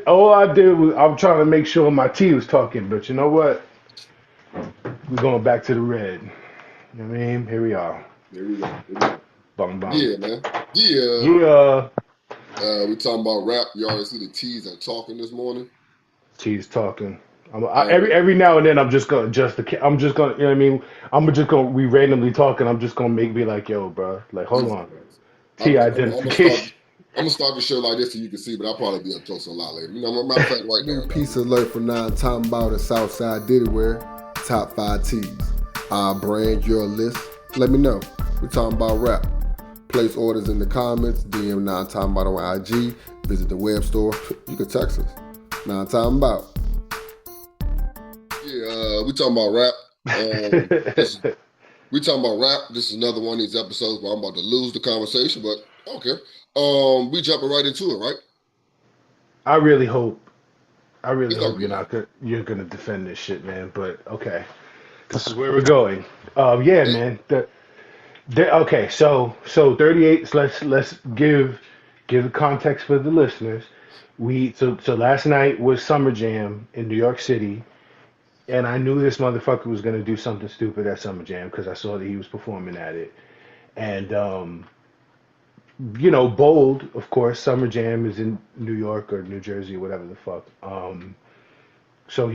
All I did was I'm trying to make sure my tea was talking, but you know what? We're going back to the red. You know what I mean? Here we are. There we go. There we go. Bum bum. Yeah, man. Yeah. Yeah. We talking about rap. You already see the T's are talking this morning. Tea's talking. Um, Every now and then I'm just gonna adjust I'm just gonna, you know what I mean? I'm just gonna, we randomly talking. I'm just gonna make me like, yo, bro. Like, hold easy, on. guys. T I'm gonna start. identification. I'm gonna start the show like this so you can see, but I'll probably be up close a lot later. You know, matter of fact, right New now, dog. piece alert for talking about the Southside Diddy wear. Top 5 T's. Our brand, your list. Let me know. We talking about rap. Place orders in the comments. DM talking about on IG. Visit the web store. You can text us. Talking about. Yeah, we talking about rap. This we talking about rap. This is another one of these episodes where I'm about to lose the conversation, but okay. We jumping right into it, right? I really hope I really It's all hope good. you're gonna defend this shit, man. But okay. This is where we're going. Yeah, Yeah. man. Okay, so 38. Let's give the context for the listeners. So last night was Summer Jam in New York City, and I knew this motherfucker was gonna do something stupid at Summer Jam because I saw that he was performing at it, and bold, of course. Summer Jam is in New York or New Jersey or whatever the fuck. So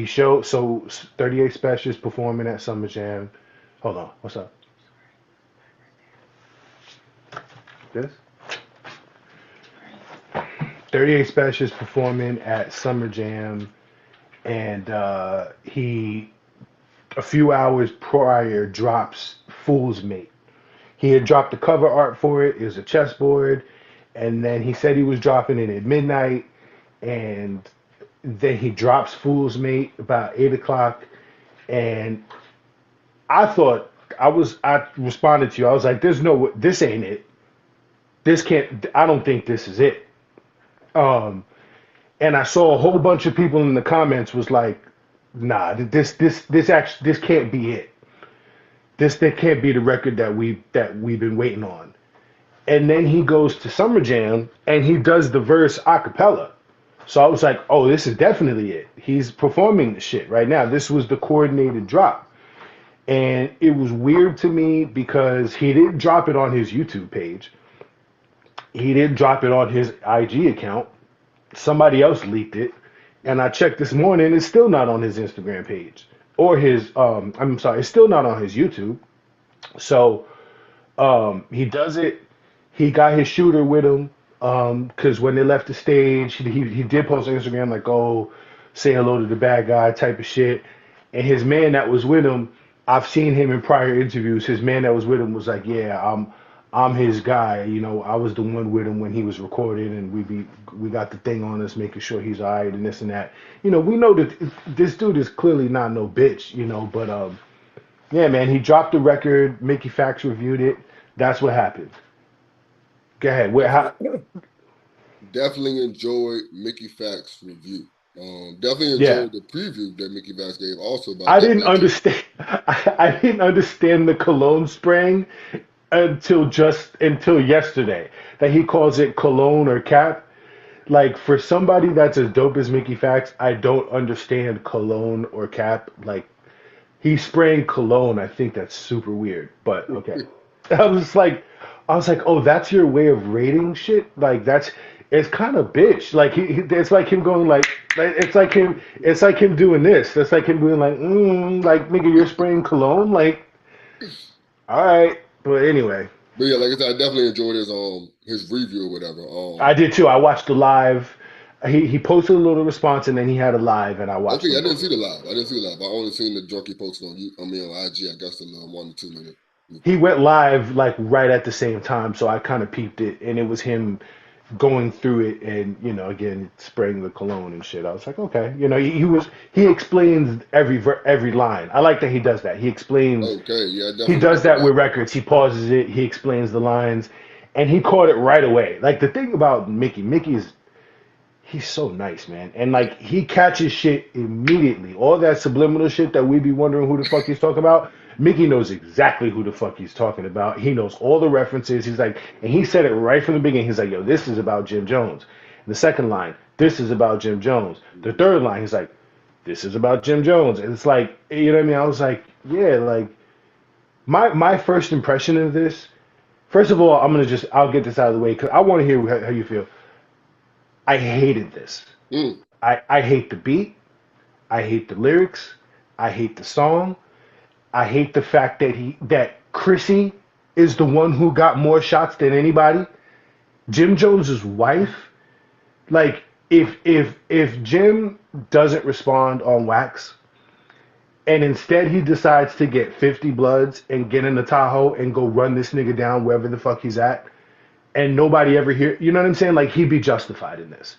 38 Spesh is performing at Summer Jam. Hold on, what's up? This 38 Spesh is performing at Summer Jam, and he a few hours prior drops Fool's Mate. He had dropped the cover art for it. It was a chessboard, and then he said he was dropping it at midnight, and then he drops Fool's Mate about 8 o'clock, and I thought I responded to you. I was like, "There's no, this ain't it. This can't. I don't think this is it." Um, and I saw a whole bunch of people in the comments was like, "Nah, this can't be it. That can't be the record that we've been waiting on." And then he goes to Summer Jam and he does the verse a cappella. So I was like, "Oh, this is definitely it. He's performing the shit right now. This was the coordinated drop." And it was weird to me because he didn't drop it on his YouTube page. He didn't drop it on his IG account. Somebody else leaked it. And I checked this morning, it's still not on his Instagram page or his I'm sorry, it's still not on his YouTube. So he does it. He got his shooter with him because when they left the stage, he did post on Instagram like, "Oh, say hello to the bad guy" type of shit. And his man that was with him, I've seen him in prior interviews. His man that was with him was like, "Yeah, I'm his guy. I was the one with him when he was recording, and we got the thing on us, making sure he's all right and this and that." We know that this dude is clearly not no bitch. But yeah, man, he dropped the record. Mickey Fax reviewed it. That's what happened. Go ahead. Definitely enjoyed Mickey Fax review. Definitely Yeah, enjoyed the preview that Mickey Fax gave also, but I I didn't definitely enjoyed. understand. I didn't understand the cologne spraying until yesterday. That he calls it cologne or cap. Like for somebody that's as dope as Mickey Fax, I don't understand cologne or cap. Like he's spraying cologne. I think that's super weird. But okay. I was like, oh, that's your way of rating shit. Like it's kind of bitch. Like it's like him going it's like him doing this. That's like him doing like nigga, you're spraying cologne. Like, all right, but anyway, But yeah, like I said, I definitely enjoyed his review or whatever. I did too. I watched the live. He posted a little response and then he had a live and I watched Okay, the I didn't little. see the live. I didn't see the live. I only seen the junkie posted on you. I mean on IG. I guess the little 1 to 2 minute. He went live like right at the same time, so I kind of peeped it, and it was him going through it, and again spraying the cologne and shit. I was like, okay, he explains every line. I like that he does that. He explains. Okay, yeah, I He definitely does remember that that. with records. He pauses it. He explains the lines, and he caught it right away. Like the thing about Mickey's he's so nice, man. And like he catches shit immediately. All that subliminal shit that we be wondering who the fuck he's talking about. Mickey knows exactly who the fuck he's talking about. He knows all the references. He's like, and he said it right from the beginning. He's like, "Yo, this is about Jim Jones." The second line, this is about Jim Jones. The third line, he's like, this is about Jim Jones. And it's like, you know what I mean? I was like, yeah, like my first impression of this. First of all, I'll get this out of the way because I want to hear how you feel. I hated this. Mm. I hate the beat. I hate the lyrics. I hate the song. I hate the fact that Chrissy is the one who got more shots than anybody. Jim Jones's wife. Like if Jim doesn't respond on wax, and instead he decides to get 50 bloods and get in the Tahoe and go run this nigga down wherever the fuck he's at, and nobody ever hear, you know what I'm saying? Like he'd be justified in this.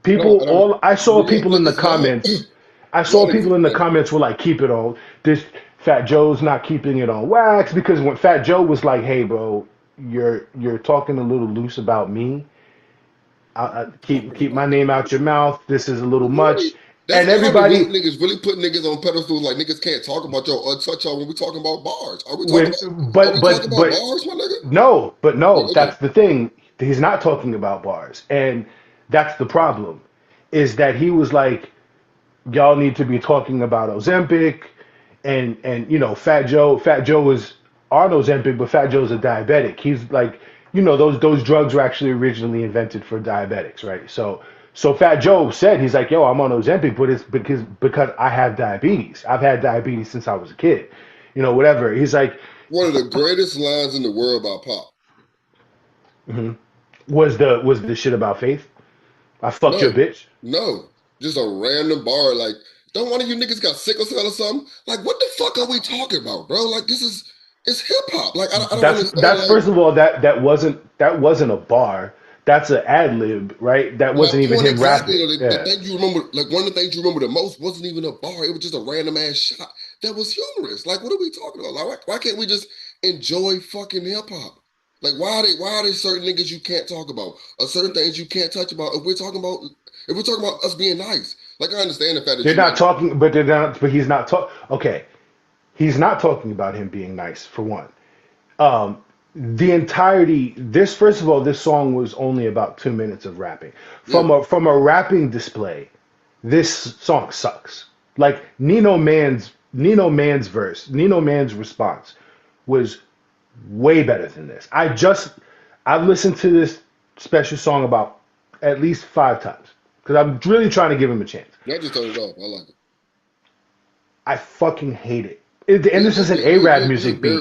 I People, don't. all I saw You want people in the niggas mad? comments, I You saw want people niggas in the mad? comments were like, keep it on this. Fat Joe's not keeping it on wax because when Fat Joe was like, hey bro, you're talking a little loose about me. I Talking keep about my name out your mouth. This is a little really. much, That's and why I be with everybody niggas really putting niggas on pedestals like niggas can't talk about your or touch on when we talking about bars. when Are we talking about but bars, my nigga? no, but no, Okay. that's the thing. He's not talking about bars, and that's the problem. Is that he was like, y'all need to be talking about Ozempic, and Fat Joe was on Ozempic, but Fat Joe's a diabetic. He's like, those drugs were actually originally invented for diabetics, right? So Fat Joe said, he's like, yo, I'm on Ozempic, but it's because I have diabetes. I've had diabetes since I was a kid, whatever. He's like, One of the greatest lines in the world about Pop. was the shit about faith? I fucked your No, bitch. no. Just a random bar. Like, don't one of you niggas got sickle cell or something? Like, what the fuck are we talking about, bro? Like, it's hip hop. Like, I don't understand. That's Like, first of all, that wasn't a bar. That's an ad lib, right? That my wasn't even point him exactly. rapping. The Yeah, thing you remember, like, one of the things you remember the most wasn't even a bar. It was just a random ass shot that was humorous. Like, what are we talking about? Like, why can't we just enjoy fucking hip hop? Like, why are there certain niggas you can't talk about, or certain things you can't touch about? If we're talking about us being nice, like I understand the fact that they're you might. not talking, but they're not. But he's not talking. Okay, he's not talking about him being nice for one. Um, the entirety. This first of all, this song was only about 2 minutes of rapping. Yeah, From a rapping display, this song sucks. Like Nino Man's response was way better than this. I've listened to this special song about at least 5 times because I'm really trying to give him a chance. y'all just turn it off. I like it. I fucking hate it. And Yeah, this is an you Arab you you're music very beat.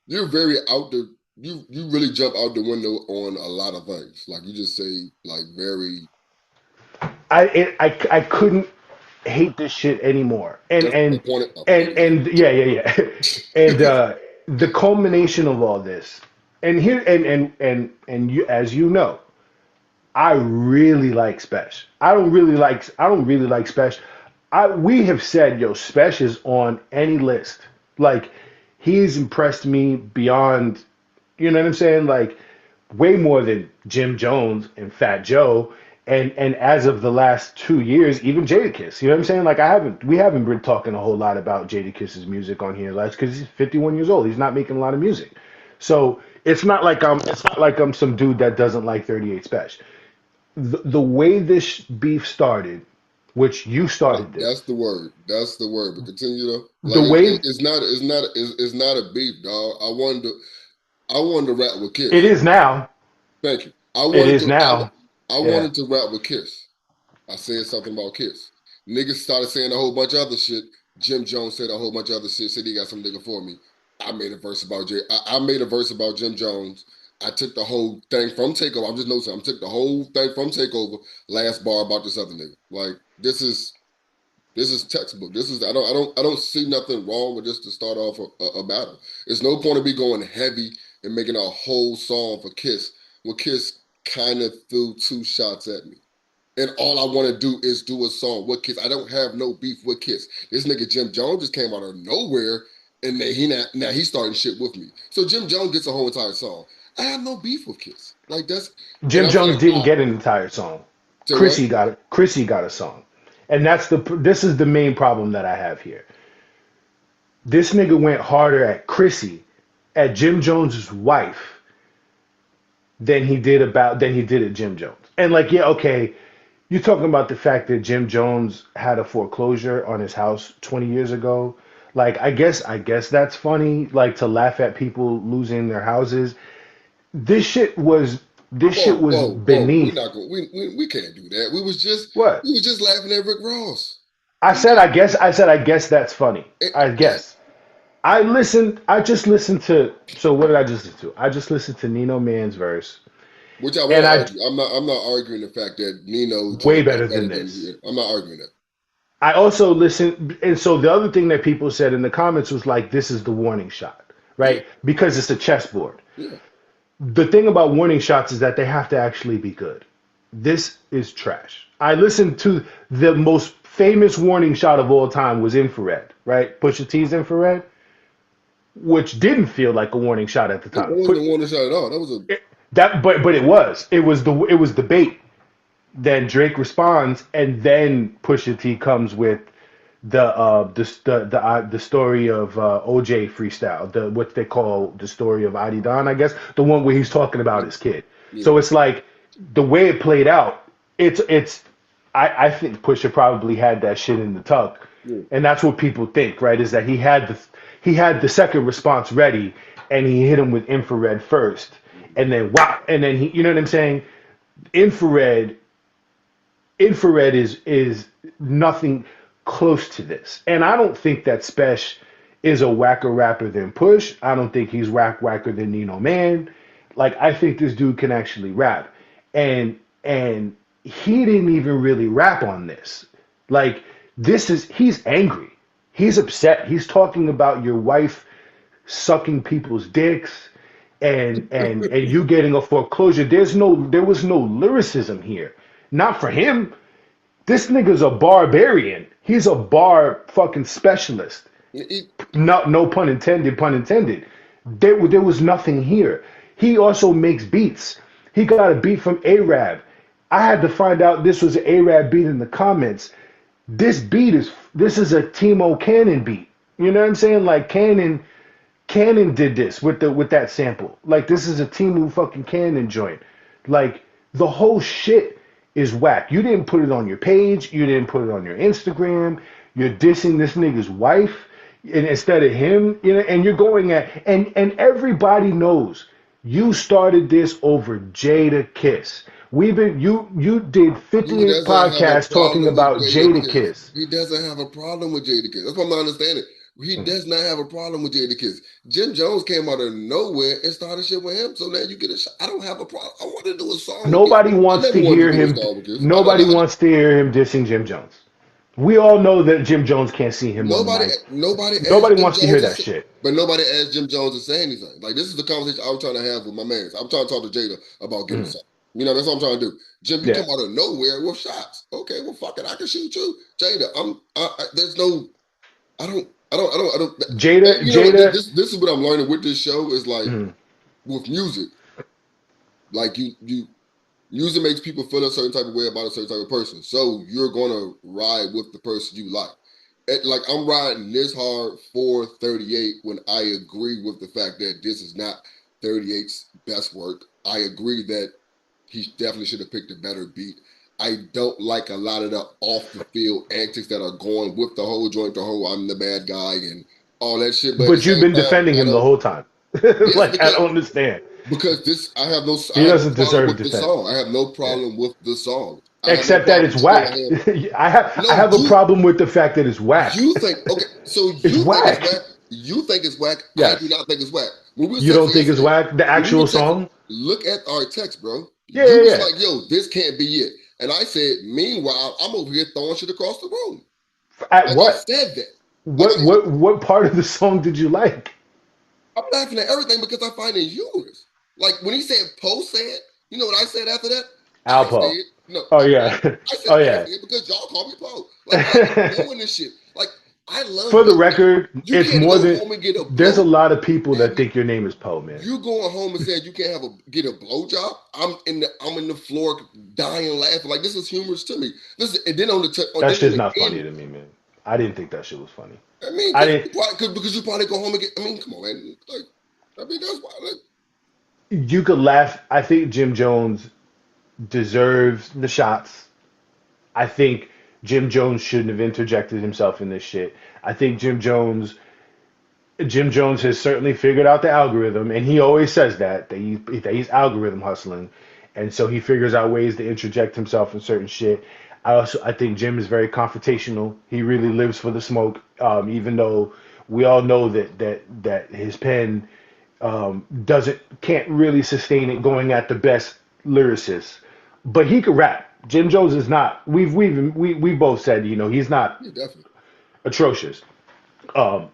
you're very out the you really jump out the window on a lot of things. Like you just say like very. I couldn't hate this shit anymore. And That's and I and pointed and yeah. And the culmination of all this, and here and you, as you know, I really like Spesh. I don't really like Spesh. We have said, yo, Spesh is on any list. Like he's impressed me beyond, you know what I'm saying? Like way more than Jim Jones and Fat Joe. And as of the last 2 years, even Jadakiss. You know what I'm saying? Like we haven't been talking a whole lot about Jadakiss's music on here, last because he's 51 years old. He's not making a lot of music. So it's not like I'm some dude that doesn't like 38 Spesh. The way this beef started, which you started That's this, the word. That's the word. But continue though. the Like way it's not a beef, dog. I wanted to rap with it Kiss. is now, Thank you. it is now. I Yeah, wanted to rap with Kiss. I said something about Kiss. Niggas started saying a whole bunch of other shit. Jim Jones said a whole bunch of other shit. Said he got some nigga for me. I made a verse about I made a verse about Jim Jones. I took the whole thing from Takeover. I'm just noticing. I took the whole thing from Takeover. Last bar about this other nigga. Like this is textbook. I don't see nothing wrong with this to start off a battle. There's no point of me going heavy and making a whole song for Kiss when Kiss kind of threw two shots at me. And all I want to do is do a song with Kiss. I don't have no beef with Kiss. This nigga Jim Jones just came out of nowhere, and now he's starting shit with me. So Jim Jones gets a whole entire song. I have no beef with Kiss. Like and Jim I feel Jones like didn't get an entire song. say what? Chrissy got a song, and this is the main problem that I have here. This nigga went harder at Chrissy, at Jim Jones's wife, than he did at Jim Jones. And like, yeah, okay, you're talking about the fact that Jim Jones had a foreclosure on his house 20 years ago. Like, I guess that's funny, like to laugh at people losing their houses. This shit was this shit Whoa, was whoa, whoa. We're beneath not going. We can't do that. what? We was just laughing at Rick Ross. I Come said on. I guess that's funny. It, I it, guess. I just listened to so what did I just listen to? I just listened to Nino Man's verse which I and won't I argue. I'm not arguing the fact that Nino way joint is better better than than this. here. I'm not arguing that. I also listened, and so the other thing that people said in the comments was like, "This is the warning shot," Yeah, right? Because it's a chessboard. yeah. The thing about warning shots is that they have to actually be good. This is trash. I listened to the most famous warning shot of all time was Infrared, right? Pusha T's Infrared, which didn't feel like a warning shot at the It time. wasn't a warning shot at all. That was a That, but it was the bait. Then Drake responds, and then Pusha T comes with the story of OJ freestyle, the what they call the story of Adi Don, I guess, the one where he's talking about yeah, his kid. yeah, So it's like the way it played out. It's I think Pusha probably had that shit in the tuck, yeah. and that's what people think, right? Is that he had the second response ready, and he hit him with infrared first, and then wow, and then he, you know what I'm saying? Infrared infrared is nothing close to this. And I don't think that Spesh is a whacker rapper than Push. I don't think he's whacker than Nino Man. Like I think this dude can actually rap. And he didn't even really rap on this. Like he's angry. He's upset. He's talking about your wife sucking people's dicks and you getting a foreclosure. There was no lyricism here. Not for him. This nigga's a barbarian. He's a bar fucking specialist. No pun intended, pun intended. There was nothing here. He also makes beats. He got a beat from Arab. I had to find out this was an Arab beat in the comments. This is a Timo Cannon beat. You know what I'm saying? Like Cannon did this with that sample. Like this is a Timu fucking Cannon joint. Like the whole shit is whack. You didn't put it on your page. You didn't put it on your Instagram. You're dissing this nigga's wife, and instead of him, you know. And you're going at and everybody knows you started this over Jada Kiss. You did He 58 doesn't have a podcasts talking problem with about Jada Jada Kiss. Kiss. He doesn't have a problem with Jada Kiss. That's what I'm not understanding. He does not have a problem with Jada Kiss. Jim Jones came out of nowhere and started shit with him. So now you get a shot. I don't have a problem. I want to do a song with Kiss. Nobody I wants never to wanted hear to do a him. song with Kiss. Nobody wants to hear him dissing Jim Jones. We all know that Jim Jones can't see him on the Nobody, mic. nobody asked Nobody Jim wants to hear Jones to that say, shit. but nobody asked Jim Jones to say anything. Like this is the conversation I'm trying to have with my man. I'm trying to talk to Jada about getting Mhm. something. You know, that's what I'm trying to do. Jim, you Yeah. come out of nowhere with shots. Okay, well, fuck it, I can shoot you, Jada. There's no, I don't. You know what? Jada. This is what I'm learning with this show is like Mhm. with music. Like you music makes people feel a certain type of way about a certain type of person. So you're gonna ride with the person you like. Like I'm riding this hard for 38 when I agree with the fact that this is not 38's best work. I agree that he definitely should have picked a better beat. I don't like a lot of the off the field antics that are going with the whole joint, the whole I'm the bad guy and all that shit. But at the But you've same been time, defending I him the don't. whole time. Yes, Like I don't understand. because this I He have no doesn't problem deserve with the defense. song. I have no Yeah. problem with the song. I have no Except that problem it's just going whack. ahead. I No, have a problem with the fact that it's whack. you think okay, so It's you think it's whack. whack. You think it's whack. I do Yes. not think it's whack. When we were You don't texting think it's yesterday, whack? The when we were actual texting, song? look at our text, bro. Yeah, You yeah, was yeah. like, yo, this can't be it. And I said, meanwhile, I'm over here throwing shit across the room. At Like I what? said that. Like What part of the song did you like? I'm laughing at everything because I find it humorous. Like when he said Poe said, you know what I said after that? I Alpo. said, no, Oh I, yeah. I said Oh I yeah. said because y'all call me Poe. Like I be doing this shit. Like I love For the good rap. record, You it's can't more go than home and get a there's a blow. lot of people Have that you think your name is Poe, man. you going home and saying you can't get a blow job? I'm in the floor dying laughing. Like this is humorous to me. This is, and then That's then on just the not funny end, to me, man. I didn't think that shit was funny. I mean, I didn't because you probably go home and get. I mean, come on, man. Like, I mean, that's why. Like, You could laugh. I think Jim Jones deserves the shots. I think Jim Jones shouldn't have interjected himself in this shit. I think Jim Jones has certainly figured out the algorithm, and he always says that he's algorithm hustling, and so he figures out ways to interject himself in certain shit. I think Jim is very confrontational. He really lives for the smoke, even though we all know that his pen doesn't can't really sustain it going at the best lyricists, but he could rap. Jim Jones is not. We both said he's not Yeah, definitely. atrocious. Um,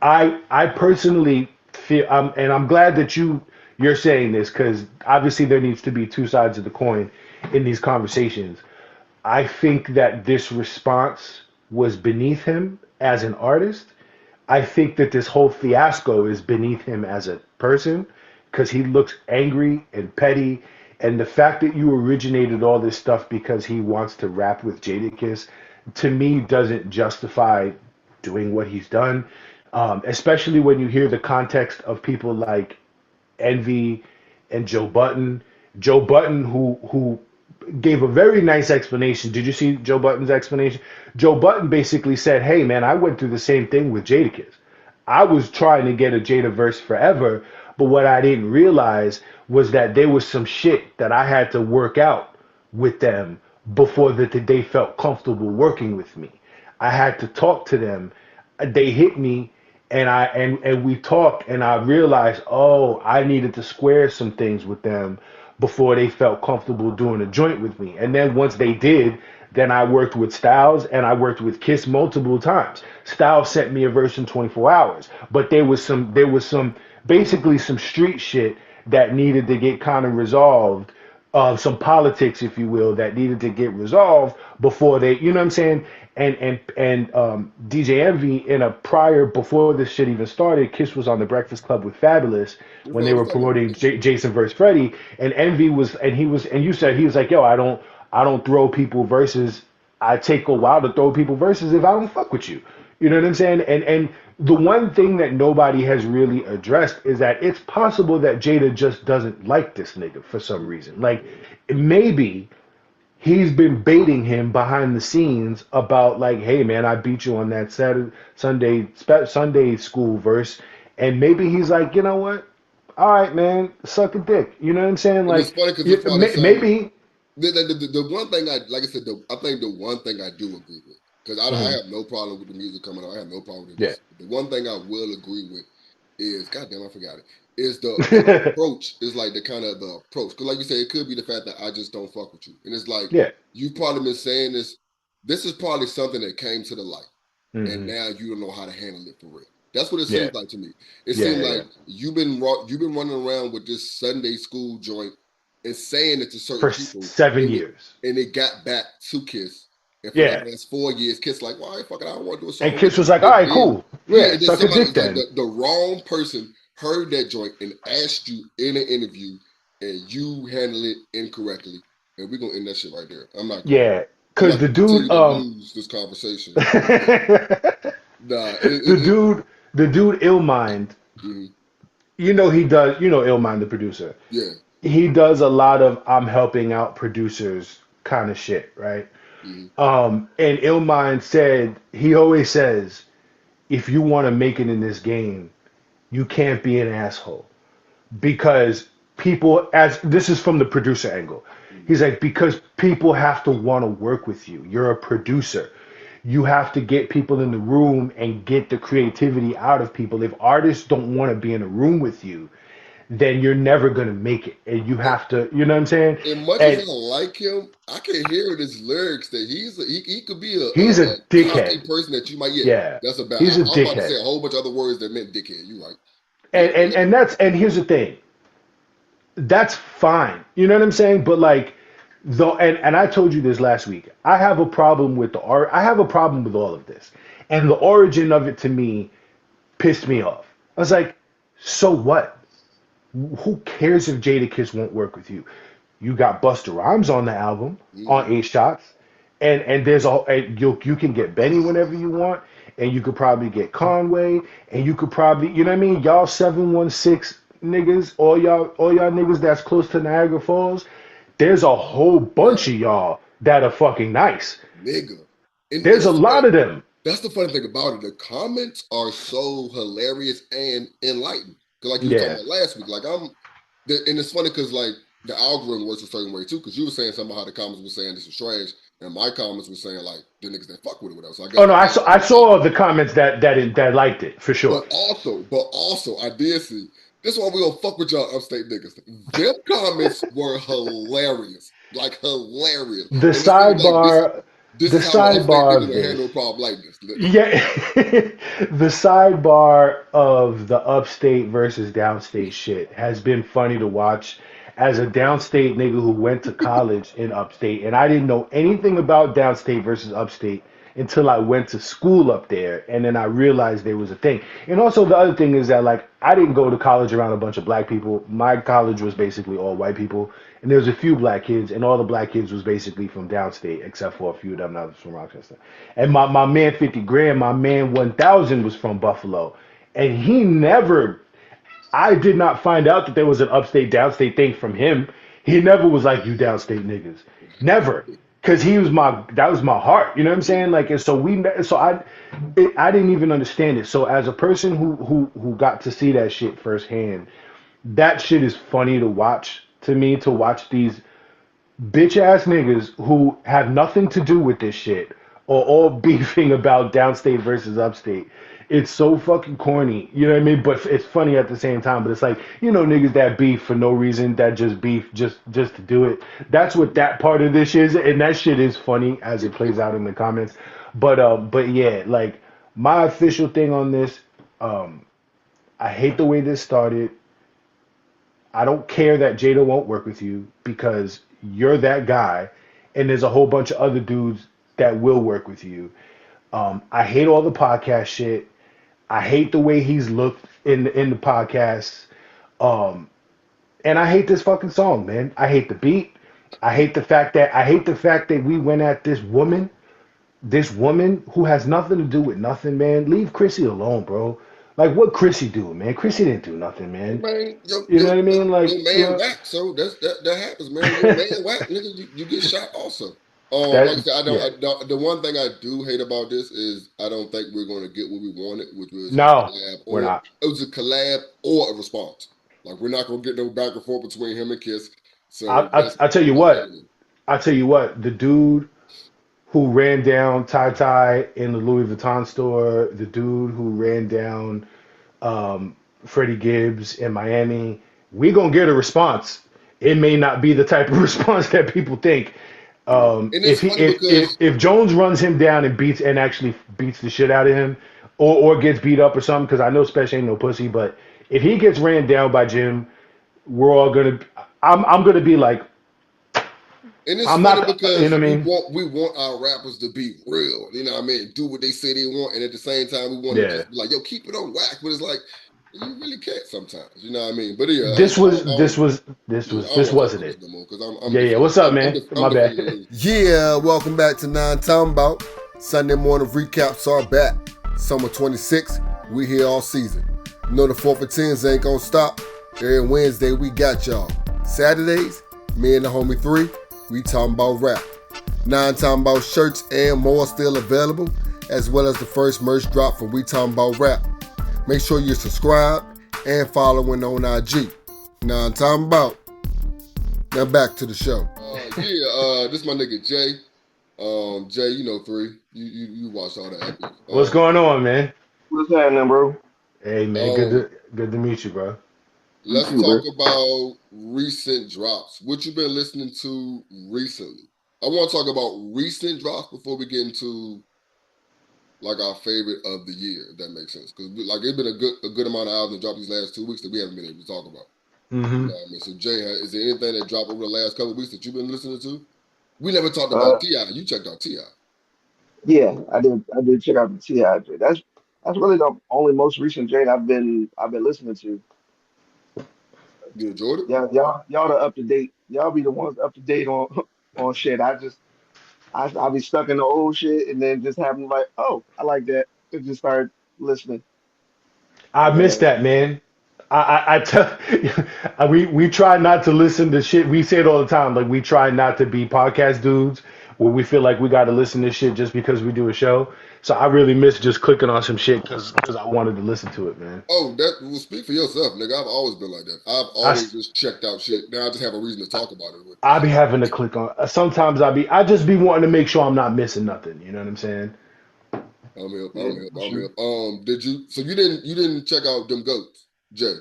I personally feel, and I'm glad that you're saying this because obviously there needs to be two sides of the coin in these conversations. I think that this response was beneath him as an artist. I think that this whole fiasco is beneath him as a person because he looks angry and petty. And the fact that you originated all this stuff because he wants to rap with Jadakiss, to me, doesn't justify doing what he's done. Especially when you hear the context of people like Envy and Joe Button. Joe Button, who gave a very nice explanation. Did you see Joe Button's explanation? Joe Button basically said, "Hey man, I went through the same thing with Jadakiss. I was trying to get a Jada verse forever, but what I didn't realize was that there was some shit that I had to work out with them before that they felt comfortable working with me. I had to talk to them. They hit me and we talked and I realized, oh, I needed to square some things with them before they felt comfortable doing a joint with me. And then once they did, then I worked with Styles and I worked with Kiss multiple times. Styles sent me a verse in 24 hours, but there was some basically some street shit that needed to get kind of resolved, some politics, if you will, that needed to get resolved before they, you know what I'm saying? And DJ Envy in a prior before this shit even started, Kiss was on the Breakfast Club with Fabulous That's when what I they was were talking about. promoting Jason versus Freddie, and Envy was and he was and you said he was like, yo, I don't throw people verses. I take a while to throw people verses if I don't fuck with you. You know what I'm saying? And the one thing that nobody has really addressed is that it's possible that Jada just doesn't like this nigga for some reason. Like maybe he's been baiting him behind the scenes about like, hey man, I beat you on that Sunday school verse, and maybe he's like, you know what? All right, man, suck a dick. You know what I'm saying? And it's Like, funny because it's probably some. maybe. The one thing like I said, I think the one thing I do agree with, because I Mhm. have no problem with the music coming out. I have no problem with Yeah. this. The one thing I will agree with is, goddamn, I forgot it. Is the approach is like the kind of the approach. Because like you said, it could be the fact that I just don't fuck with you, and it's like Yeah. you've probably been saying this. This is probably something that came to the light, and Hmm. now you don't know how to handle it for real. That's what it Yeah. seems like to me. It Yeah. seems Yeah. like Yeah. you've been running around with this Sunday school joint and saying it to certain For people, 7 years. and it got back to Kiss. And for the Yeah. last 4 years, Kiss like, well, fuck it, I don't want to do a And song with Kiss you. was like, all And right, then, cool. yeah, Yeah, and then suck a somebody, dick it's like then. the wrong person heard that joint and asked you in an interview, and you handled it incorrectly. And we're gonna end that shit right there. Yeah, I'm because not the gonna dude, continue to lose this conversation. the Nah, dude, the dude, Illmind. mhm. He does. Illmind, the producer. Yeah. He does a lot of I'm helping out producers kind of shit, right? Mhm. And Illmind said he always says, if you want to make it in this game, you can't be an asshole because people, as this is from the producer angle, Mhm. he's like, because people have to want to work with you. You're a producer. You have to get people in the room and get the creativity out of people. If artists don't want to be in a room with you, then you're never gonna make it. And you have to, you know what I'm saying? As much as I And like him, I can hear in his lyrics that he could be he's a a cocky dickhead. person that you might, yeah, Yeah. that's a bad. He's a I was about to dickhead. say a whole bunch of other words that meant dickhead. You right. Yeah, And here's the thing. That's fine. You know what I'm saying? But like though and I told you this last week. I have a problem with I have a problem with all of this. And the origin of it to me pissed me off. I was like, so what? Who cares if Jadakiss won't work with you? You got Busta Rhymes on the album on mm-hmm. Eight Shots, and there's all and you can get Benny whenever you want, and you could probably get Conway, and you could probably, you know what I mean? Y'all 716 niggas, all y'all niggas that's close to Niagara Falls, there's a whole bunch of bro, y'all that are fucking nice. nigga. And There's a it's lot like of them. that's the funny thing about it. The comments are so hilarious and enlightening. Cause like you were talking Yeah. about last week, like and it's funny because like the algorithm works a certain way too. Because you were saying something how the comments were saying this was trash, and my comments were saying like the niggas that fuck with it, whatever. So I guess Oh no, the I algorithm saw the comments that liked it for sure. but also, I did see. This one we gonna fuck with y'all upstate niggas. Them comments were hilarious, like hilarious. The And this nigga was like, this sidebar, this the is how an upstate sidebar nigga of would this. handle a problem like this. Yeah, the sidebar of the upstate versus downstate shit has been funny to watch as a downstate nigga who went to college in upstate, and I didn't know anything about downstate versus upstate until I went to school up there, and then I realized there was a thing. And also the other thing is that like I didn't go to college around a bunch of black people. My college was basically all white people, and there was a few black kids, and all the black kids was basically from downstate, except for a few of them that was from Rochester. And my man 50 Grand, my man 1000 was from Buffalo, and he never. I did not find out that there was an upstate downstate thing from him. He never was like you downstate niggas, never, because he was my that was my heart. You know what I'm saying? Like, and so I didn't even understand it. So as a person who got to see that shit firsthand, that shit is funny to watch to me to watch these bitch ass niggas who have nothing to do with this shit or all beefing about downstate versus upstate. It's so fucking corny, you know what I mean? But it's funny at the same time. But it's like niggas that beef for no reason, that just beef just to do it. That's what that part of this is, and that shit is funny as it plays out in the comments. But yeah, like my official thing on this, I hate the way this started. I don't care that Jada won't work with you because you're that guy, and there's a whole bunch of other dudes that will work with you. I hate all the podcast shit. I hate the way he's looked in the podcasts. Um, and I hate this fucking song, man. I hate the beat. I hate the fact that we went at this woman who has nothing to do with nothing, man. Leave Chrissy alone, bro. Like what Chrissy do, man? Chrissy didn't do nothing, Hey man. man, You know what I mean? Like, your man whack, so that happens, man. Your man whack, nigga, you get shot also. Like I that said, I don't. yeah. The one thing I do hate about this is I don't think we're going to get what we wanted, which was a No, collab we're or not. it was a collab or a response. Like we're not going to get no back and forth between him and Kiss. I, So I I tell you that's what. negative. I tell you what. The dude who ran down Ty Ty in the Louis Vuitton store, the dude who ran down Freddie Gibbs in Miami, we gonna get a response. It may not be the type of response that people think. Yeah. And If it's he funny because if Jones runs him down and actually beats the shit out of him, or gets beat up or something, because I know Spesh ain't no pussy, but if he gets ran down by Jim, we're all gonna. I'm gonna be like, And it's I'm funny not. You know because what I mean? we want our rappers to be real, you know what I mean? Do what they say they want, and at the same time, we want to Yeah. just be like, yo, keep it on whack. But it's like you really can't sometimes, you know what I mean? But yeah, This was this was this yeah, was I don't this want to talk wasn't about this it. no more because Yeah, yeah. What's up, man? I'm My bad. defending the loser. Yeah, welcome back to Nine Time Bout. Sunday morning recaps are back. Summer 26, we here all season. You know the 4 for 10s ain't gonna stop. Every Wednesday we got y'all. Saturdays, me and the homie 3, we talking about rap. Nine Time Bout shirts and more still available, as well as the first merch drop from We Talking About Rap. Make sure you subscribe and following on IG. Nine Time Bout. Now back to the show. This my nigga Jay. Jay, you know 3. You watched all the epics. What's going on, man? What's happening, bro? Hey, man. Um, Good to meet you, bro. You let's too, talk bro. about recent drops. What you been listening to recently? I want to talk about recent drops before we get into like our favorite of the year, if that makes sense. Because like it's been a good amount of albums dropped these last 2 weeks that we haven't been able to talk about. You Hmm. know what I mean? So Jay, is there anything that dropped over the last couple of weeks that you've been listening to? We never talked about Uh, Ti. You checked out Ti. yeah, I did. I did check out the Ti. That's really the only most recent Jade I've been listening to. You enjoyed it? Yeah, y'all the up to date. Y'all be the ones up to date on on shit. I be stuck in the old shit and then just having like, oh, I like that. And just start listening. I But missed that, man. I tell we try not to listen to shit. We say it all the time. Like we try not to be podcast dudes where we feel like we got to listen to shit just because we do a show. So I really miss just clicking on some shit because I wanted to listen to it, man. Oh, that will speak for yourself, nigga. I've always been like that. I've I always just checked out shit. Now I just have a reason to talk about it. I be having to click on. Sometimes I just be wanting to make sure I'm not missing nothing. You know what I'm saying? I'm hip. Yeah, I'm hip. for I'm sure. hip. Did you? So you didn't check out them goats, Jay?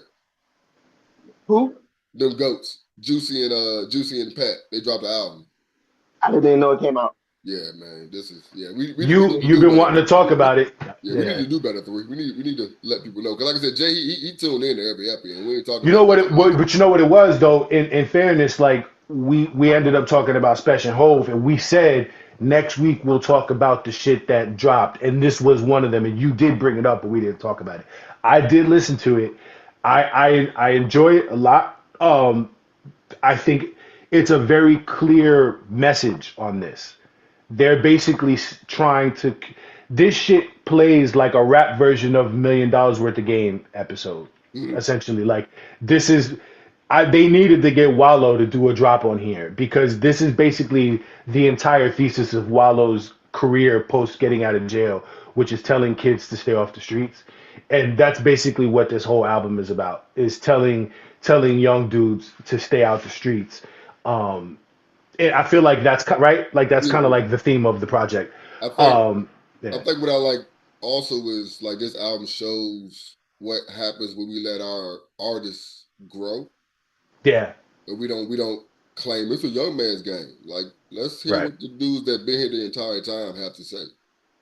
Who? Them goats, Juicy and Pat. They dropped the album. I didn't even know it came out. Yeah, man. This is yeah. We need to You've do been better. wanting to talk about it. Yeah, we need Yeah. to do better. We need to let people know because, like I said, Jay he tuned in to every epi, and we ain't talking You know about what that it shit like what, that. but you know what it was though, in fairness, like we ended up talking about Spesh and Hove and we said next week we'll talk about the shit that dropped and this was one of them and you did bring it up but we didn't talk about it. I did listen to it. I enjoy it a lot. I think it's a very clear message on this. They're basically trying to. This shit plays like a rap version of $1 million worth of game episode. Mhm. Essentially, like this is. They needed to get Wallow to do a drop on here because this is basically the entire thesis of Wallow's career post getting out of jail, which is telling kids to stay off the streets, and that's basically what this whole album is about: is telling young dudes to stay out the streets. Um, I feel like that's right. Like that's kind of Yeah, like the theme of the project. I think Um, I yeah, think what I like also is like this album shows what happens when we let our artists grow, yeah, but we don't claim it's a young man's game. Like let's hear right. what the dudes that been here the entire time have to say.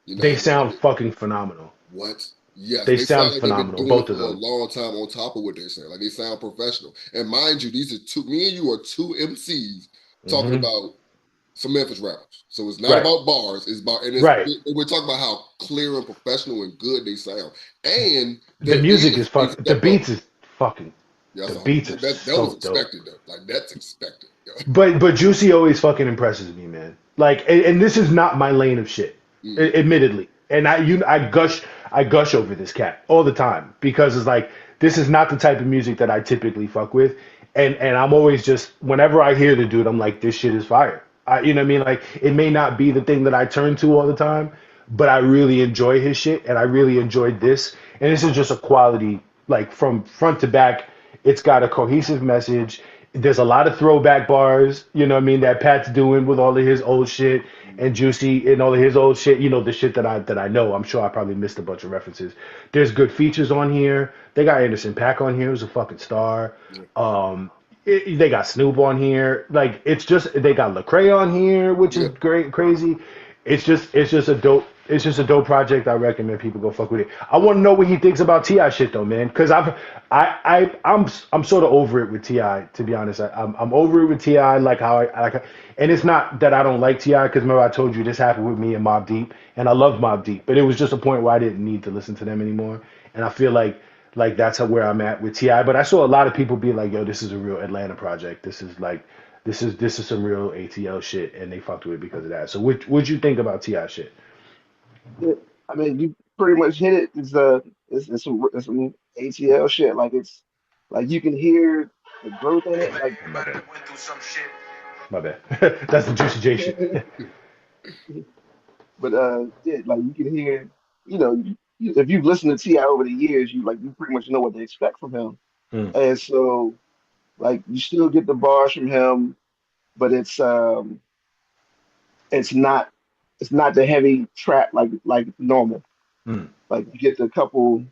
You know They what I mean? sound fucking phenomenal. What? Yes, They they sound sound like they've been phenomenal, doing it both for of a them. long time on top of what they're saying. Like they sound professional. And mind you, these are two, me and you are two MCs talking Hmm. about some Memphis rappers. So it's not Right, about bars, it's about, and right. we're talking about how clear and professional and good they sound. And The there music is is a fuck. The step up. beats is fucking. Yeah, The so beats are that was so dope. expected though. Like that's expected. Yeah. But Juicy always fucking impresses me, man. Like, and this is not my lane of shit, Mm, admittedly. And I gush over this cat all the time because it's like this is not the type of music that I typically fuck with, and I'm always just whenever I hear the dude, I'm like, this shit is fire. You know what I mean? Like, it may not be the thing that I turn to all the time, but I really enjoy his shit, and I really enjoyed this. And this is just a quality, like from front to back. It's got a cohesive message. There's a lot of throwback bars, you know what I mean, that Pat's doing with all of his old shit mm, and Juicy and all of his old shit, you know, the shit that I know. I'm sure I probably missed a bunch of references. There's good features on here. They got Anderson .Paak on here, who's a fucking star. yeah. They got Snoop on here. Like it's just they got Lecrae on here, which is Yeah. great, crazy. It's just a dope project. I recommend people go fuck with it. I want to know what he thinks about Ti shit though, man, because I'm sort of over it with Ti. To be honest, I'm over it with Ti. Like how I like, and it's not that I don't like Ti because remember I told you this happened with me and Mobb Deep, and I love Mobb Deep, but it was just a point where I didn't need to listen to them anymore, and I feel like that's how, where I'm at with Ti. But I saw a lot of people be like, "Yo, this is a real Atlanta project. This is some real ATL shit," and they fucked with it because of that. So, what'd you think about Ti shit? Yeah, I mean, you pretty much hit it. It's some ATL shit. Like it's like you can hear the growth in it. Like, My bad. My bad. That's the Juicy J shit. but yeah, like you can hear. If you've listened to Ti over the years, you pretty much know what to expect from him. Mm, And so like you still get the bars from him, but it's not the heavy trap like normal. mm, Like you get the couple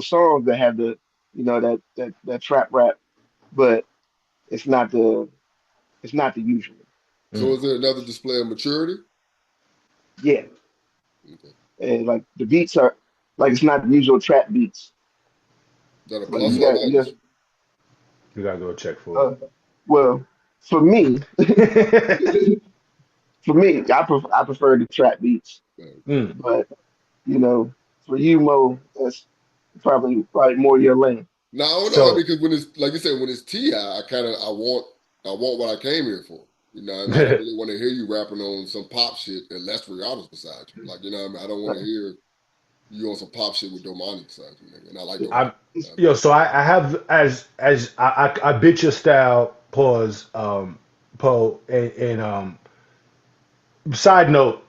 songs that have that trap rap, but it's not the it's not the usual. So mm. is it another display of maturity? Yeah, Okay. and like the beats are like it's not the usual trap beats. Is that a Like plus Mm. or a you got minus? You gotta go check for uh, well for me it. I prefer the trap beats, Mm. but you know for you Mo that's probably more your lane. No, I don't know So, because when it's like you said, when it's Ti, I want what I came here for. You know what I mean? I don't really want to hear you rapping on some pop shit unless Rihanna's beside you. Like, you know what I mean? I don't want to hear. You on some pop shit with Domani beside you, nigga. And I like Domani. I It's, so I have as I bit your style pause Poe and side note.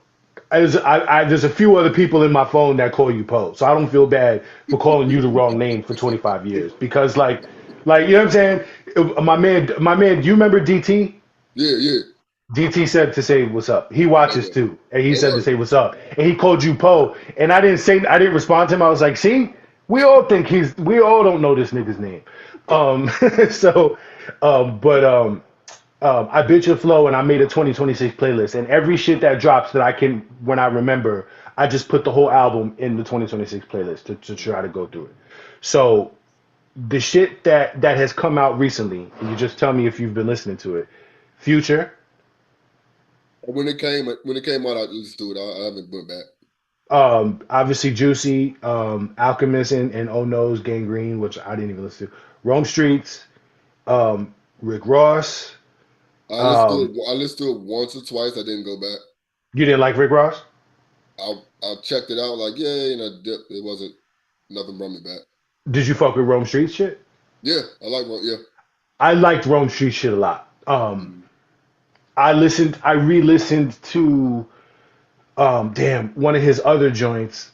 There's a few other people in my phone that call you Poe, so I don't feel bad for calling you the wrong name for 25 years because you know what I'm saying. My man, do you remember DT? Yeah, yeah. DT said to say what's up. He watches Okay. too, and he All said to right. say what's up, and he called you Poe, and I didn't respond to him. I was like, see, we all don't know this nigga's name, so, but I bit your flow, and I made a 2026 playlist, and every shit that drops that I can when I remember, I just put the whole album in the 2026 playlist to try to go through it. So the shit that has come out recently, and you just tell me if you've been listening to it. Future. And when it came out, I listened to it. I haven't went back. Obviously Juicy, Alchemist and Oh No's Gangrene, which I didn't even listen to. Rome Streets, Rick Ross. Um, I listened to it once or twice. I didn't go back. you didn't like Rick Ross? I checked it out like yeah, and I dipped. It wasn't nothing brought me back. Did you fuck with Rome Streets shit? Yeah, I like yeah. I liked Rome Streets shit a lot. Mhm. I re-listened to damn one of his other joints,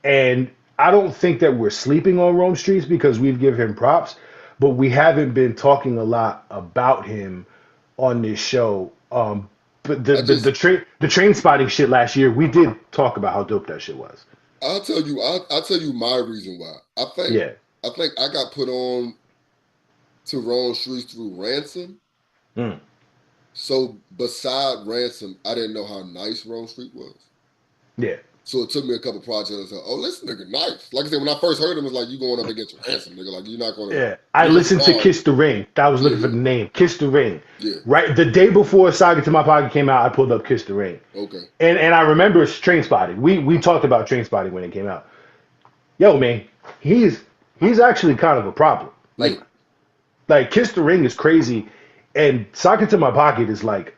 and I don't think that we're sleeping on Rome Streets because we've given him props, but we haven't been talking a lot about him on this show. But I just the train spotting shit last year, we did talk about how dope that shit was. I'll tell you my reason why. Yeah. I think I got put on to Wrong Streets through Ransom. Mm. So beside Ransom, I didn't know how nice Wrong Street was. Yeah. So it took me a couple projects. I said, "Oh, this nigga nice." Like I said, when I first heard him, it was like you going up against Ransom, nigga. Like you're not gonna Yeah. I you're gonna listened to fall. Kiss the Ring. I was Yeah, looking for yeah, the name. Kiss the Ring. yeah. Right the day before Saga to My Pocket came out, I pulled up Kiss the Ring. Okay. And I remember Train Spotting. We talked about Train Spotting when it came out. Yo, man, he's actually kind of a problem. Yeah. Like Kiss the Ring is crazy, and Socket to My Pocket is like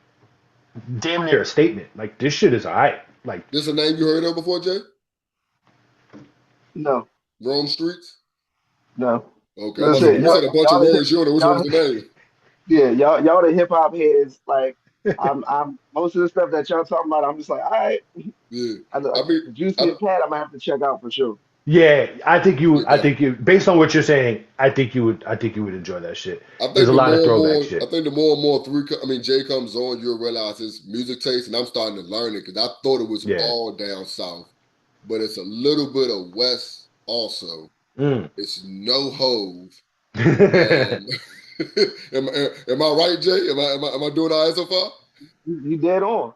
damn near a statement. Like this shit is alright. Like This a name you heard of before, Jay? no, Rome Streets? no. Okay. I'm Let's about to say, say yeah. you said a bunch of y'all the hip, words. You don't know which one was y'all the name. yeah, y'all the hip hop heads. Like I'm most of the stuff that y'all talking about. I'm just like, all right. Yeah. I know I mean, the Juicy I, and Cat. I'm gonna have to check out for sure. Yeah, yeah, definitely. based on what you're saying, I think you would enjoy that shit. There's a lot of throwback I shit. think the more and more Jay comes on, you'll realize his music taste, and I'm starting to learn it because I thought it was Yeah. all down south, but it's a little bit of west also. Mm. It's no hove. Um, am I right, Jay? Am I doing all right so far? You dead on.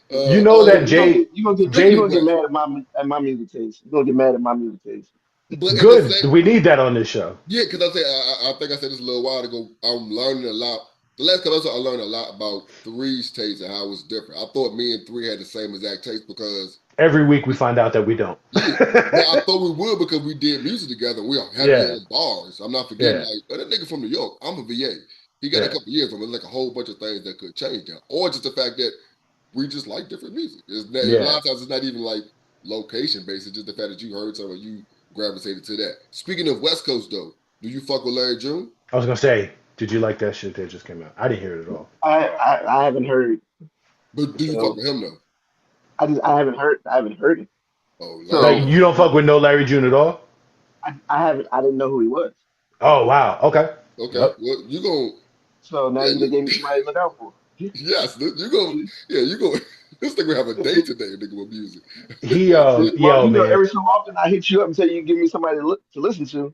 You know All that right, man. You Jay gonna get Right. mad at my music taste. You gonna get mad at my music taste. But at the good. same, We need that on this show. yeah, because I think I said this a little while ago. I'm learning a lot. The last couple I learned a lot about Three's taste and how it was different. I thought me and Three had the same exact taste because Every week we find out that we don't. yeah, but I thought we would because we did music together. We are heavy Yeah. on bars. I'm not forgetting Yeah. like that nigga from New York. I'm a VA. He got a Yeah. couple years from it. Like a whole bunch of things that could change that, or just the fact that we just like different music. A lot Yeah. of times it's not even like location based. It's just the fact that you heard something, you gravitated to that. Speaking of West Coast though, do you fuck with Larry June? I was gonna say, did you like that shit that just came out? I didn't hear it at all. I haven't heard. But do you fuck So with him though? I haven't heard it. Oh, Like Larry. So you don't fuck with no Larry June at all? I didn't know who he was. Oh wow. Okay. Okay. Yep. Well, you going So now yeah, you done gave me somebody to look out for. yes, you go yeah, you go this thing we have a day today, nigga, with music. He Well, yo man. every so often I hit you up and say you give me somebody to listen to.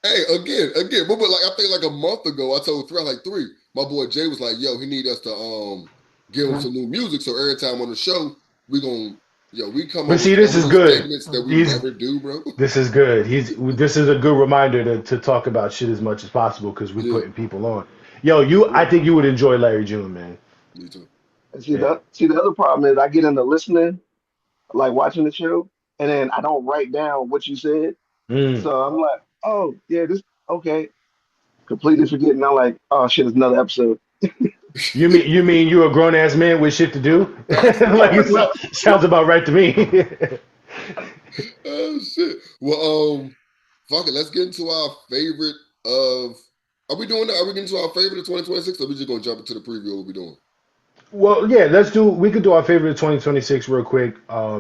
Hey, again, but like I think like a month ago, I told Three, I was like Three, my boy Jay was like, yo, he need us to give him some new music. So every time on the show, we gonna we come But up with see, some this is new good. segments that we He's never do, bro. This is good. This is a good reminder to talk about shit as much as possible because we're Yeah, putting people on. Yo, you I Yeah. think you would enjoy Larry June, man. me too. And Yeah. see the other problem is I get into listening, like watching the show, and then I don't write down what you said. Mm. So I'm like, oh yeah, this okay. Completely forgetting. I'm like, oh shit, it's another episode. You mean you a grown ass man with shit to do? Like Yeah, it sounds about right to me. Oh shit. Well, fuck it. Let's get into our favorite of. Are we doing that? Are we getting to our favorite of 2026? Or are we just gonna jump into the preview of what we doing? Well, yeah, let's do. We could do our favorite of 2026 real quick.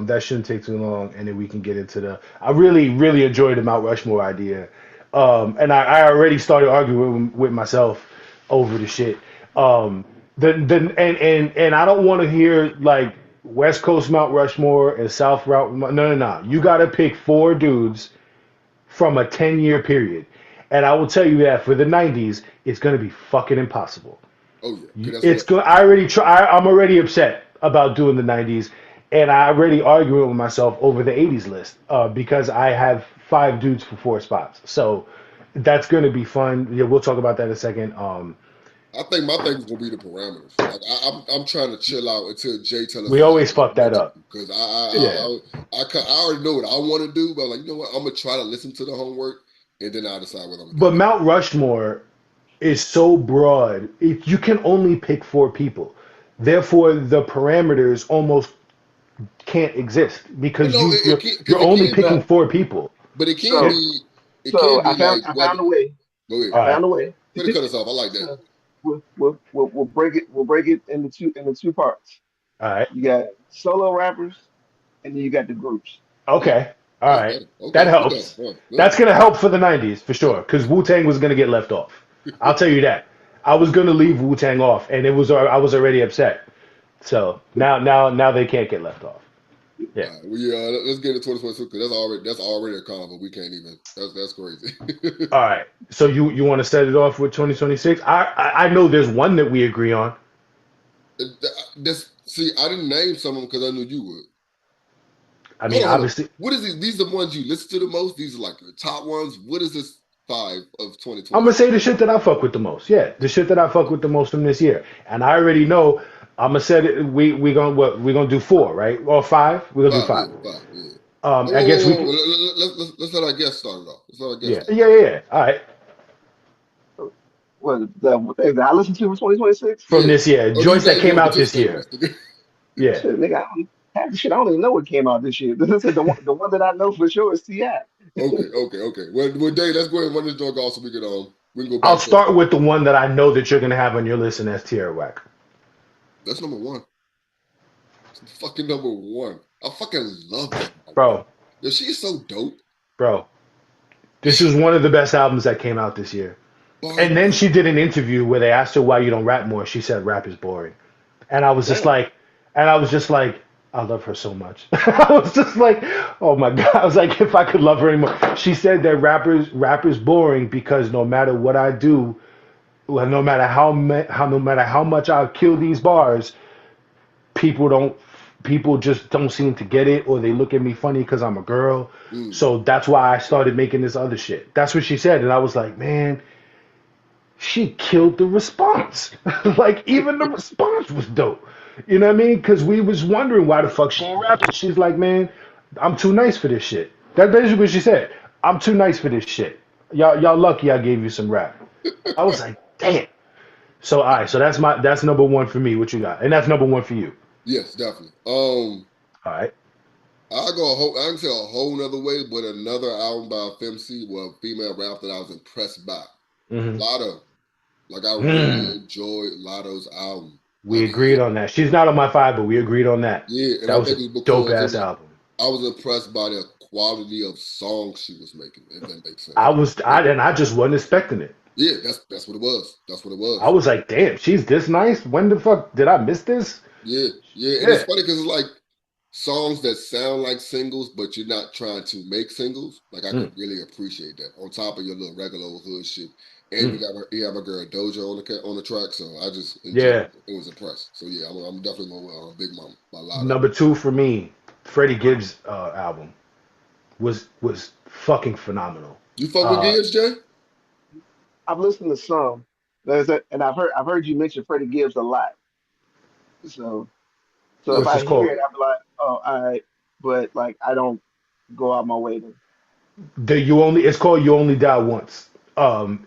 That shouldn't take too long, and then we can get into the. I really, really enjoyed the Mount Rushmore idea, and I already started arguing with myself over the shit. And I don't want to hear like West Coast Mount Rushmore and South Route. No, no, no. You got to pick four dudes from a 10-year period, and I will tell you that for the 90s, it's gonna be fucking impossible. Oh yeah, because that's It's what. good. I already try. I'm already upset about doing the '90s, and I already arguing with myself over the '80s list because I have five dudes for four spots. So that's going to be fun. Yeah, we'll talk about that in a second. I think my thing is gonna be the parameters. Like I'm trying to chill out until Jay tell us We always exactly fuck that what to up. do. Because Yeah, I already know what I want to do, but I'm like, you know what? I'm gonna try to listen to the homework, and then I'll decide what I'm gonna but do. Mount Rushmore is so broad. You can only pick four people. Therefore, the parameters almost can't exist But because no, it can't you're because it only can be, picking but four people. but Yeah. so it can be I found like I whether. found a way. Go ahead. I All right. found a way. Way to cut us off. I like that. So we'll break it. We'll break it into two parts. All right. You got solo rappers, and then you got the groups. Mm, Okay. All that's right. better. That Okay, we go. helps. All right, good. That's gonna help for the '90s for sure. Because Wu Tang was gonna get left off. I'll tell you that. I was gonna leave Wu Tang off, and I was already upset. So now they can't get left off. Yeah. All right, let's get into 2022 because that's already a combo. We can't even. That's crazy. All right. So you want to set it off with 2026? I know there's one that we agree on. See, I didn't name some of them because I knew you would. I mean, Hold on. obviously, What is these? These are the ones you listen to the most. These are like the top ones. What is this five of I'm gonna 2026? say the shit that I fuck with the most. Yeah, the shit that I fuck with the most from this year. And I already know I'm gonna set it. We gonna do four, right? Or five? We're gonna do Five, yeah, five. five, yeah. I guess we could. Let's let our guest start it off. Let's let our guest Yeah, start. yeah, yeah, yeah. All right. What the things that I listened to for 2026? From Yeah. this year, Oh, you joints that name came one, but out just this name year. us. Yeah. Shit, nigga, half the shit I don't even know what came out this year. This is the one that I know for sure is Ti. Okay. Well, Dave, let's go ahead and run this joke off so we can go I'll back to start with the one that I know that you're gonna have on your list, and that's Tierra Whack. that's number one. It's fucking number one. I fucking love that album. Bro, Yo, she's so dope. bro. This is one of the best albums that came out this year. Bar, And then she did an interview where they asked her why you don't rap more. She said rap is boring. And I was just Damn. like, I love her so much. I was just like, oh my God. I was like, if I could love her anymore. She said that rappers boring because no matter what I do, well, no matter how much I kill these bars, people don't people just don't seem to get it or they look at me funny because I'm a girl. mm. So that's why I started making this other shit. That's what she said. And I was like, man, she killed the response. Like even the response was dope. You know what I mean? Because we was wondering why the fuck she ain't rapping. She's like, man, I'm too nice for this shit. That's basically what she said. I'm too nice for this shit. Y'all lucky I gave you some rap. I was like, damn. So all right, so that's number one for me. What you got? And that's number one for you. Yes, definitely. All right. I can say a whole nother way, but another album by a FMC, well, female rap that I was impressed by. Mm-hmm. Lotto. Like I really Mm. enjoyed Lotto's album. We Like agreed on that. She's not on my five, but we agreed on that. yeah, and That I was think a it's dope because ass album. I was impressed by the quality of songs she was making, if that makes sense. I just wasn't expecting it. Yeah, that's what it was. That's what it I was. was like, damn, she's this nice. When the fuck did I miss this? Yeah, and it's Yeah. funny because it's like songs that sound like singles, but you're not trying to make singles. Like I Mm, could really appreciate that on top of your little regular old hood shit. And mm. you have a girl Doja on the track, so I just enjoyed Yeah. it. It was impressed. So yeah, I'm definitely going with Big Mama by Lotto. Number two for me, Freddie Gibbs' album was fucking phenomenal. You fuck with Uh, Gibbs, Jay? I've listened to some. And I've heard you mention Freddie Gibbs a lot. So if what's Okay. I this hear called? it, I'll be like, oh, all right. But like I don't go out my way to. It's called You Only Die Once.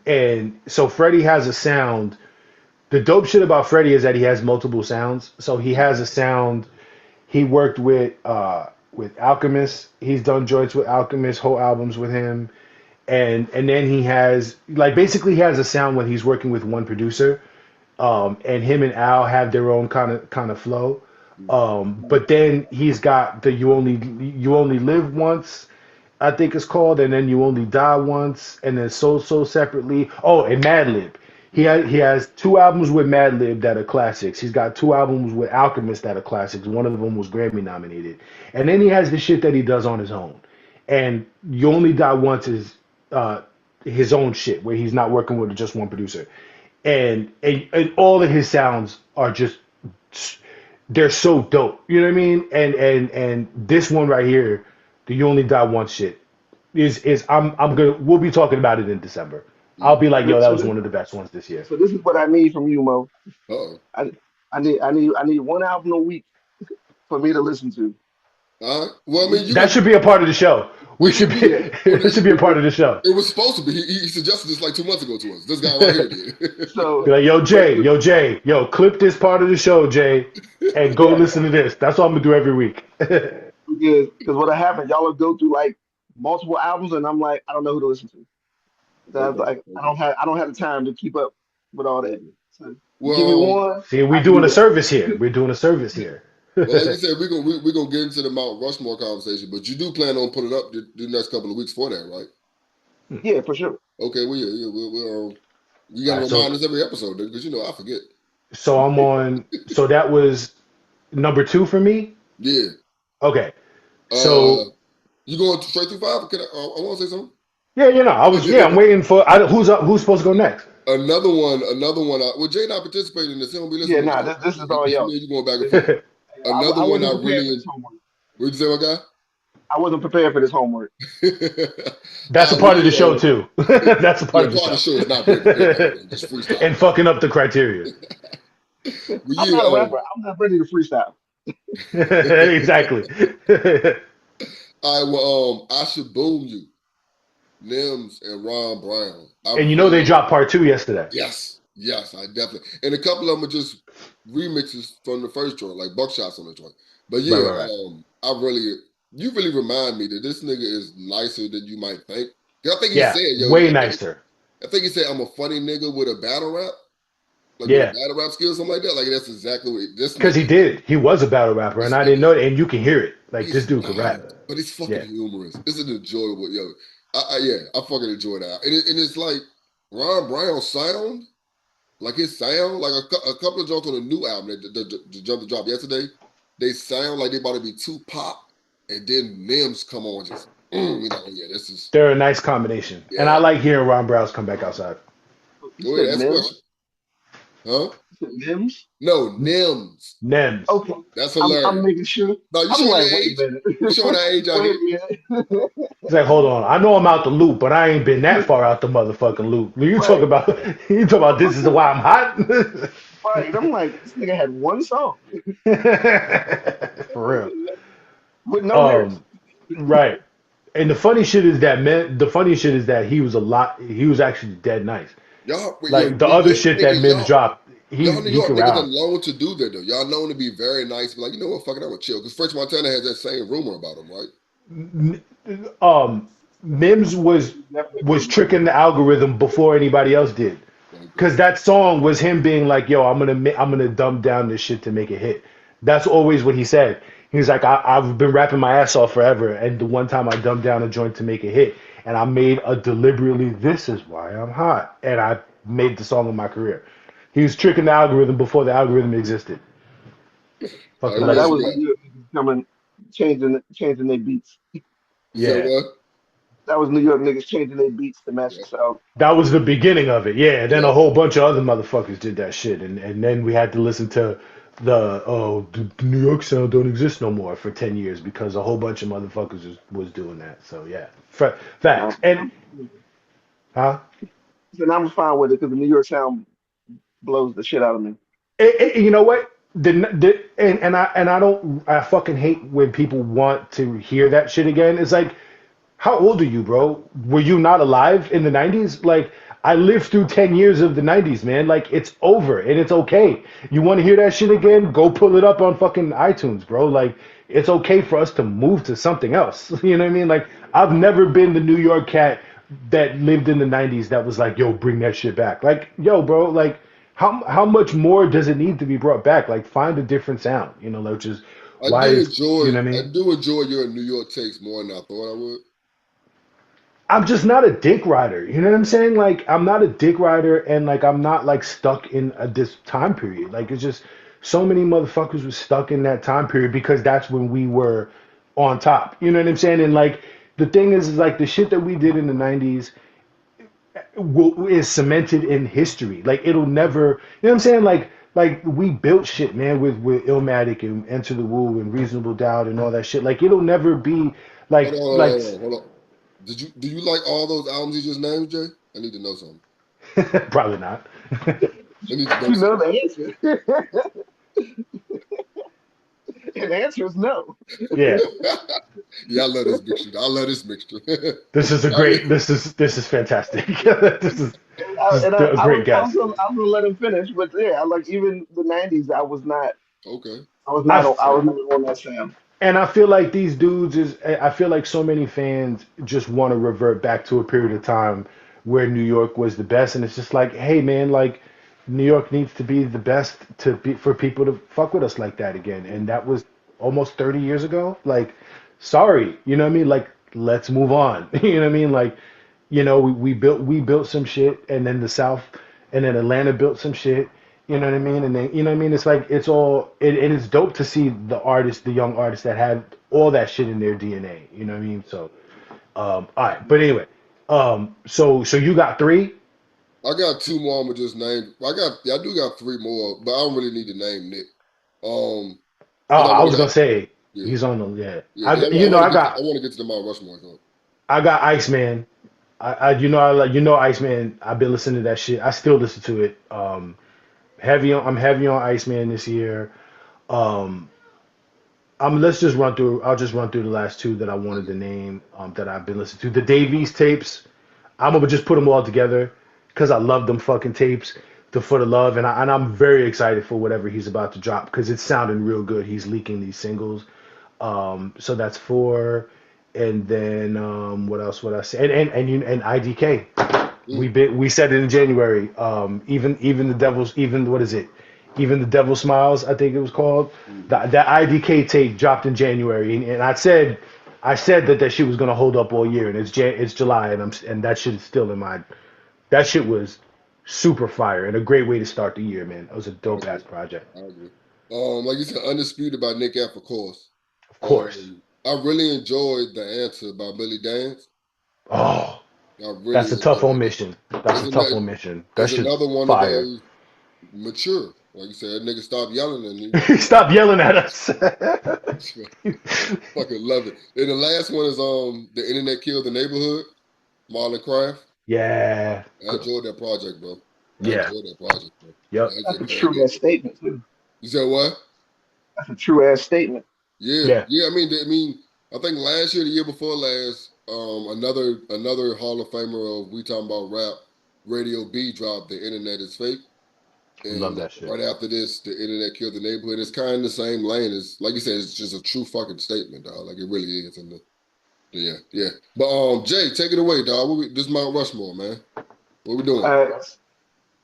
And so Freddie has a sound The dope shit about Freddie is that he has multiple sounds. So he has a sound. He worked with Alchemist. He's done joints with Alchemist, whole albums with him, and then he has like basically he has a sound when he's working with one producer. And him and Al have their own kind of flow. But then he's got the you only live once, I think it's called, and then you only die once, and then so separately. Oh, and Madlib. He has two albums with Madlib that are classics. He's got two albums with Alchemist that are classics. One of them was Grammy nominated, and then he has the shit that he does on his own. And You Only Die Once is his own shit where he's not working with just one producer, and all of his sounds are just they're so dope. You know what I mean? And this one right here, the You Only Die Once shit is I'm gonna we'll be talking about it in December. I'll be like, yo, that So was this, one of the best ones this year. so this is what I need from you, Mo. Uh-oh. I I need one album a week for me to listen to. All right. Well, I mean, you That can. should be a part of the show. We It should should be be. it should be a part of the show. It was supposed to be. He suggested this like 2 months ago to us. This guy right here did. Be So, like, yo, but Jay, yo, Jay, yo, clip this part of the show, Jay, and go yeah, listen to this. That's what I'm gonna do every week. because what happened, y'all will go through like multiple albums, and I'm like, I don't know who to listen to. That's Okay. like Okay. I don't have the time to keep up with all that. So you give me Well, one, See, we're I can doing do a that. service here. We're doing a service here. like you said, we're gonna get into the Mount Rushmore conversation, but you do plan on putting up the next couple of weeks for that, right? Yeah, for sure. Okay. Well, yeah. We'll you All gotta right, remind us every episode because I forget. so I'm on. So that was number two for me. Yeah. Okay, Uh, so you going straight through five? I want to say something. yeah, I'm waiting for who's up, who's supposed to go next. Another one. Well, Jay not participating in this. He don't be Yeah, listening to nah, this. this is all It's me y'all. and you going back and forth. Another I one wasn't I prepared for really. this homework. What'd you say, my guy? I wasn't prepared for this homework. That's a I part of the show really. too. That's a part Yeah, of the part of the show. show is not being prepared for anything. Just And freestyle. fucking up the criteria. But I'm yeah. not a rapper. I'm not ready to freestyle. Exactly. All right. Well, I should boom you, Nims and Ron Brown. I And they really. dropped part two yesterday. Yes, I definitely. And a couple of them are just remixes from the first joint, like buckshots on the joint. But Right, yeah, right, right. you really remind me that this nigga is nicer than you might think. 'Cause I think he Yeah, said, yo, way nicer. I think he said, I'm a funny nigga with a battle rap, like with a Yeah, battle rap skill, something like that. Like that's exactly what this because he nigga. did. He was a battle rapper, and This I didn't nigga, know it. And you can hear it. Like this he's dude could rap. nice, but he's fucking Yeah, humorous. It's an enjoyable, yo. I fucking enjoy that, and it's like Ron Brown's sound. Like his sound, like a couple of jumps on a new album that the jump that dropped yesterday, they sound like they about to be too pop, and then Mims come on just, yeah, this is they're a nice combination, and I yeah. like hearing Ron Browse come back outside. You Go ahead, said ask a Mims? question, huh? You said Mims? No, Nims. Nems. Okay. That's I'm hilarious. making sure. No, you I'm showing like, that wait age? a minute. You showing that age out Wait here? a minute. He's like, hold on. I know I'm out the loop, but I ain't been that far out the motherfucking loop. You talk Right. about you talk about this is why I'm hot. Right. I'm like, this nigga had one song For with real. no lyrics. Right. And the funny shit is that he was actually dead nice. Y'all, yo, Like the New other York shit that niggas, Mims dropped, y'all New he York could niggas are rap. known to do that though. Y'all known to be very nice, but like, you know what, fuck it, I'm gonna chill. Because French Montana has that same rumor about him, right? Mims Definitely was proved it. tricking the algorithm before anybody else did. Okay. Because that song was him being like, "Yo, I'm gonna dumb down this shit to make it hit." That's always what he said. He's like, I've been rapping my ass off forever, and the one time I dumbed down a joint to make it hit, and I made a deliberately, this is why I'm hot, and I made the song of my career. He was tricking the algorithm before the algorithm existed. All right, Fucking what So that else was you legendary. got? New York niggas coming, changing their beats. You said Yeah, what? That was New York niggas changing their beats to match Yeah, the South. that was the beginning of it. Yeah, then a yeah. whole bunch of other motherfuckers did that shit, and then we had to listen to the New York sound don't exist no more for 10 years because a whole bunch of motherfuckers was doing that. So yeah, And facts. And huh? I'm fine with it because the New York sound blows the shit out of me. You know what? I fucking hate when people want to hear that shit again. It's like, how old are you, bro? Were you not alive in the 90s? Like, I lived through 10 years of the 90s, man. Like it's over and it's okay. You want to hear that shit again? Go pull it up on fucking iTunes, bro. Like it's okay for us to move to something else. You know what I mean? Like I've never been the New York cat that lived in the 90s that was like, "Yo, bring that shit back." Like, "Yo, bro, like how much more does it need to be brought back? Like find a different sound, you know, like just why is, you know what I I mean? do enjoy your New York takes more than I thought I would. I'm just not a dick rider. You know what I'm saying? Like I'm not a dick rider, and like I'm not like stuck in this time period. Like it's just so many motherfuckers were stuck in that time period because that's when we were on top. You know what I'm saying? And like the thing is like the shit that we did in the '90s is cemented in history. Like it'll never. You know what I'm saying? Like we built shit, man, with Illmatic and Enter the Woo and Reasonable Doubt and all that shit. Like it'll never be Hold on, like hold on, hold on. Do you like all those albums you just named, Jay? I need to know something. probably not. I need to know You know something. the answer. And the answer is no. Yeah. Yeah, I love this mixture. I love this mixture. This is a I mean, great. This is fantastic. This is a great guess. I was gonna let him finish, but yeah, like even the '90s, okay. I I was never on that sound. and I feel like these dudes is. I feel like so many fans just want to revert back to a period of time where New York was the best, and it's just like, hey man, like New York needs to be the best to be for people to fuck with us like that again, and that was almost 30 years ago. Like, sorry, you know what I mean? Like, let's move on. You know what I mean? Like, you know, we built some shit, and then the South, and then Atlanta built some shit. You know what I mean? And then you know what I mean? It's like it's all it is dope to see the artists, the young artists that had all that shit in their DNA. You know what I mean? So, all right. But anyway, so you got three? I got two more. I'm gonna just name. I do got three more, but I don't really need to name Nick. Um, Oh, because I I want was to. gonna say Yeah, he's on the yeah. yeah. Because You know I want to get to the Mount Rushmore. So. I got Iceman. You know I like you know Iceman. I've been listening to that shit. I still listen to it. I'm heavy on Iceman this year. Um, let's just run through. I'll just run through the last two that I wanted to name. That I've been listening to. The Davies tapes. I'm gonna just put them all together because I love them fucking tapes. For the love, and I'm very excited for whatever he's about to drop because it's sounding real good. He's leaking these singles. So that's four, and then what else would I say? And IDK. Mm, We said it in January. Even the Devil's even what is it? Even the Devil Smiles, I think it was called. mm-hmm. That IDK tape dropped in January, and I said that shit was gonna hold up all year, and it's July, and that shit is still in my. That shit was super fire and a great way to start the year, man. It was a I dope ass agree. project. I agree. Like you said, Undisputed by Nick F, of course. Of course. I really enjoyed the answer by Billy Dance. Oh, I really that's a tough enjoyed that. omission. That's It's a tough another, omission. That it's shit's another one of fire. those mature. Like you said, that nigga stopped yelling at me. Stop yelling at us. Fucking love it. And the last one is the internet killed the neighborhood. Marlon Craft. Yeah. I enjoyed that project, bro. I Yeah. enjoyed that project, bro. Yep. That That's a just came true in. ass statement too. You said what? That's a true ass statement. Yeah, Yeah. yeah. I mean, I think last year, the year before last, another Hall of Famer of we talking about rap, Radio B dropped "The Internet Is Fake," Love and that shit. right after this, "The Internet Killed the Neighborhood." It's kind of in the same lane as, like you said, it's just a true fucking statement, dog. Like it really is. And yeah, yeah. But Jay, take it away, dog. This is Mount Rushmore, man. What we doing?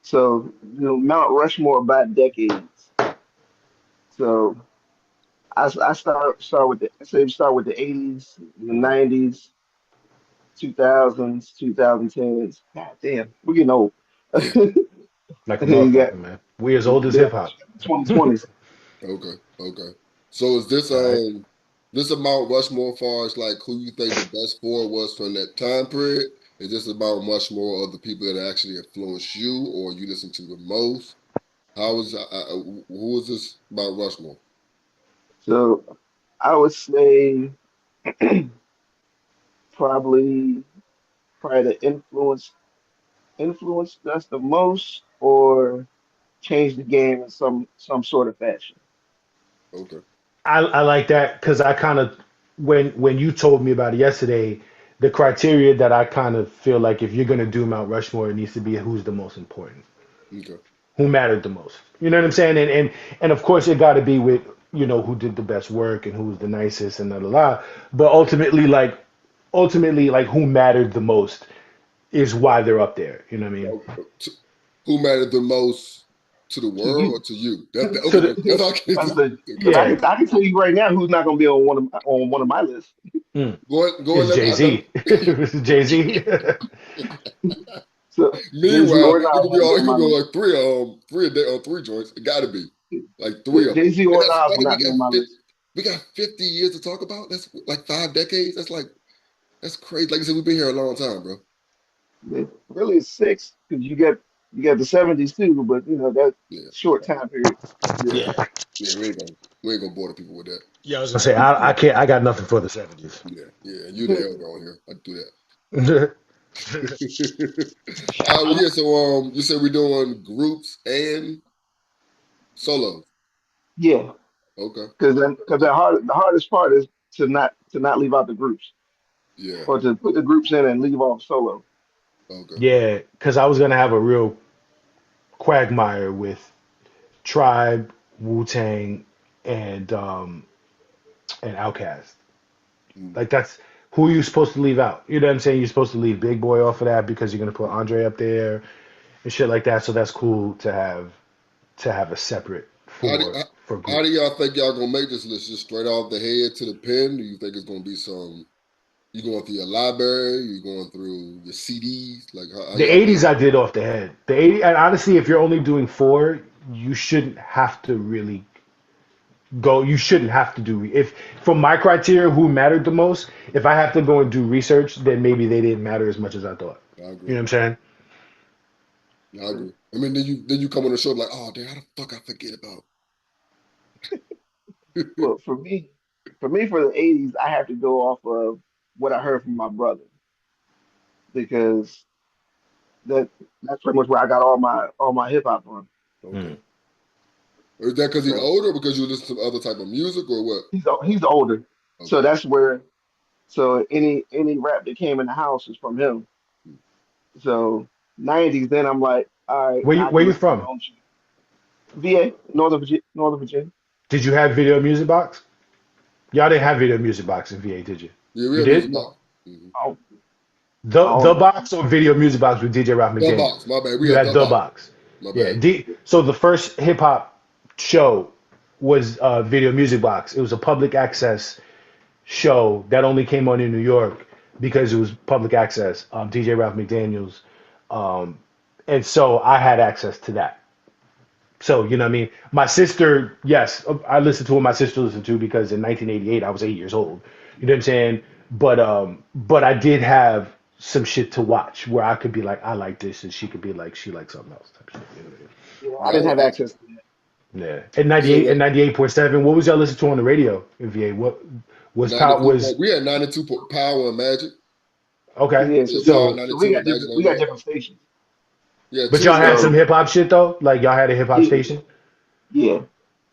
So Mount Rushmore by decades. So I start with the say we start with the '80s, the '90s, 2000s, 2010s. God damn, we're getting old. Like a And then you got motherfucker, man. We as old as the hip hop. 2020s. Okay, okay. So is this All right. this about Rushmore far as like who you think the best four was from that time period? Is this about much more of the people that actually influenced you or you listen to the most? How is who is this about Rushmore? So I would say probably probably the influenced us the most or changed the game in some sort of fashion. Okay. I like that because I kind of when you told me about it yesterday, the criteria that I kind of feel like if you're gonna do Mount Rushmore, it needs to be who's the most important, Okay. who mattered the most. You know what I'm saying? And of course, it got to be with who did the best work and who was the nicest and la. But ultimately, like who mattered the most is why they're up there. You know what I mean? To- Who mattered the most to the to world or you. to you? That's the, To okay. the That's all I can I do. said, because Come on. yeah, I can tell you right now who's not going to be on one of my lists. Go and it's let me. Jay I know. Z. It's Jay Z. So Jay-Z Meanwhile, or Nas not going to it be on could my be on list. like three a day on three joints. It got to be like three of them. Jay-Z And or that's Nas will funny. not be on my list. We got 50 years to talk about. That's like 5 decades. That's crazy. Like I said, we've been here a long time, bro. Really, it's six because you got the '70s too, but that Yeah, short time period. Yeah. Yeah. yeah. We ain't gonna bore the people with that. Yeah, I was gonna say I can't. I got nothing for the '70s. Yeah, yeah. And you the elder on here. I do that. Yeah. So you said we're doing groups and solos. Yeah, Okay. because the hardest part is to not leave out the groups Yeah. or to put the groups in and leave off solo. Okay. Yeah, because I was gonna have a real quagmire with Tribe, Wu Tang, and Outkast. Mm. Like that's who you supposed to leave out. You know what I'm saying? You're supposed to leave Big Boy off of that because you're gonna put Andre up there and shit like that. So that's cool to have a separate How do, for how do groups. y'all think y'all gonna make this list? Just straight off the head to the pen? Do you think it's gonna be some? You going through your library? You going through your CDs? Like how The y'all '80s think? I did off the head. The '80s, and honestly, if you're only doing four, you shouldn't have to really go. You shouldn't have to do if from my criteria, who mattered the most. If I have to go and do research, then maybe they didn't matter as much as I thought. I You know agree. what I'm saying? I agree. I mean, then you come on the show like, oh, damn, how the fuck I forget about? Well, for the '80s, I have to go off of what I heard from my brother because that that's pretty much where I got all my hip hop from. Okay. Mm. Is that because he So older? Because you listen to other type of music or what? he's older, so Okay. that's where any rap that came in the house is from him. So '90s, then I'm like, all right, now I Where can you listen to my from? own shit. VA, Northern Virginia. Did you have Video Music Box? Y'all didn't have Video Music Box in VA, did you? Yeah, we You have music did? box. No, Mm-hmm. I don't, I The don't, box or Video Music Box with DJ Ralph The box. McDaniels? My bad. We You had had the the box. box. My Yeah. bad. So the first hip hop show was Video Music Box. It was a public access show that only came on in New York because it was public access. DJ Ralph McDaniels, um, and so I had access to that. So you know what I mean. My sister, yes, I listened to what my sister listened to because in 1988 I was 8 years old. You know what I'm saying? But I did have some shit to watch where I could be like, I like this, and she could be like, she likes something else type shit. You know what yeah, I Yeah, didn't have access to that. I mean? Yeah. At you said 98 what? and 98.7, what was y'all listening to on the radio in VA? What was power 92. was We had 92 Power and Magic. okay? Yeah, Yeah, so Power So, 92 and Magic we got 99. different stations. Yeah, but two y'all of had them. some So hip hop shit though. Like y'all had a hip hop yeah, station. yeah.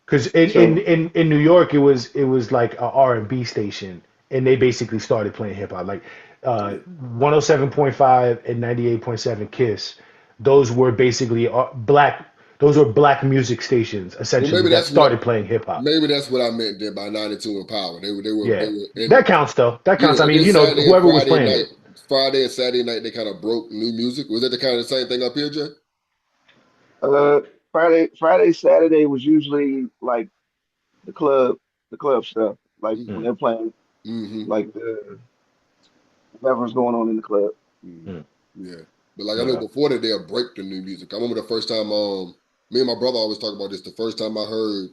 Because So in New York, it was like a R&B station, and they basically started playing hip hop. Like uh, Yeah. 107.5 and 98.7 Kiss, those were basically black. Those were black music stations Well, essentially that started playing hip hop. maybe that's what I meant then by 92 and Power. They Yeah, were in that it. counts though. That Yeah, counts. I and mean, then Saturday and whoever was playing it. Friday and Saturday night, they kind of broke new music. Was that the kind of the same thing up here, Jay? uh, Friday, Saturday was usually like the club stuff, like when Mm-hmm. they're playing Mm-hmm. like the whatever's going on in the club. Mm-hmm. Mm, Yeah, but like I know yeah. before that they'll break the new music. I remember the first time me and my brother always talk about this. The first time I heard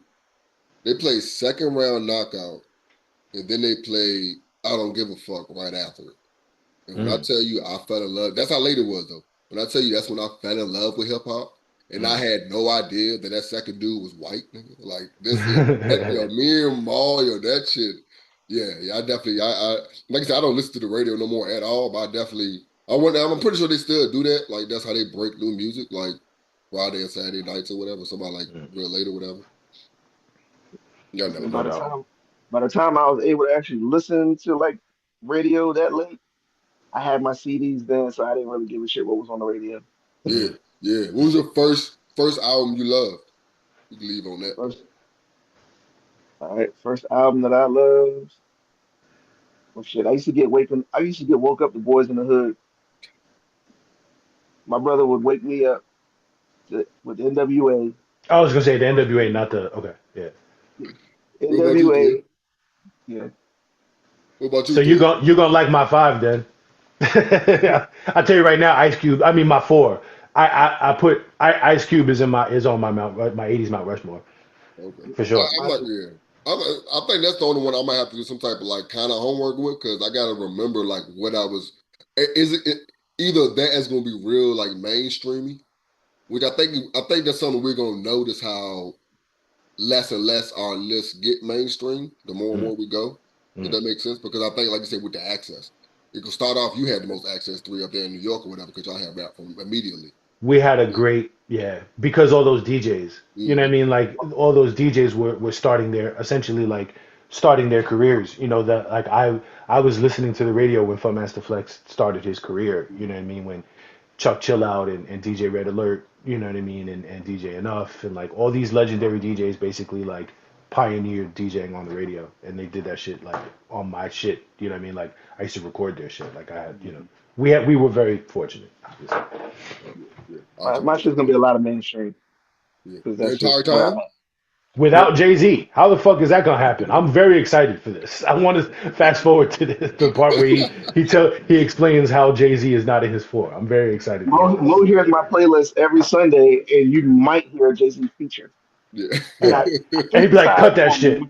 they played second round knockout, and then they played I don't give a fuck right after it. And when I Mm, tell you I fell in love, that's how late it was though. When I tell you that's when I fell in love with hip hop, and I mm. had no idea that that second dude was white. Nigga. Like this, yo, me and Maul, yo, that shit. Yeah, yeah, I definitely, like I said, I don't listen to the radio no more at all, but I definitely, I'm pretty sure they still do that. Like that's how they break new music, like Friday and Saturday nights or whatever. Somebody like Mm, real late or whatever. Y'all never And know. no doubt. by the time I was able to actually listen to like radio that late, I had my CDs then, so I didn't really give a shit what was on the radio. Yeah, yeah. What was your first album you loved? You can leave on that. First, all right, first album that I loved. Well, shit, I used to get woke up to Boys in the Hood. My brother would wake me up with NWA. I was gonna say the NWA, not the okay, yeah. What about you, three? NWA, yeah. What about you, So three? you're gonna like my five then. I tell you right now, Ice Cube. I mean my four. I put Ice Cube is on my Mount my '80s Mount Rushmore Okay. for sure. I'm My like, shit, yeah. I think that's the only one I might have to do some type of like kind of homework with because I got to remember like what I was. Is either that is going to be real like mainstreamy, which I think that's something we're going to notice how less and less our lists get mainstream the more and Mm, more we go. If mm. that makes sense, because I think like you said with the access, it could start off you had the most access three up there in New York or whatever because y'all have that from immediately. We had a Yeah. great yeah because all those DJs. You know what I Mm-hmm. mean? Like all those DJs were starting their essentially like starting their careers. You know that like I was listening to the radio when Fun Master Flex started his career. You know what I mean? When Chuck Chill Out and DJ Red Alert, you know what I mean, and DJ Enough and like all these legendary DJs basically like pioneered DJing on the radio and they did that shit like on my shit, you know what I mean? Like I used to record their shit. Like I had, you know, we were very fortunate, obviously. Yeah, yeah. I my just shit's gonna be a lot of mainstream yeah. because The that's just entire where time. I'm at. Without Yep. Jay-Z, how the fuck is that gonna happen? I'm very excited for this. I want to fast forward to the part where he explains how Jay-Z is not in his four. I'm very excited to hear Mo this. hears my playlist every Sunday, and you might hear a Jay-Z feature. Yeah. And Yeah, I and he'd be like, emphasize "Cut that on shit."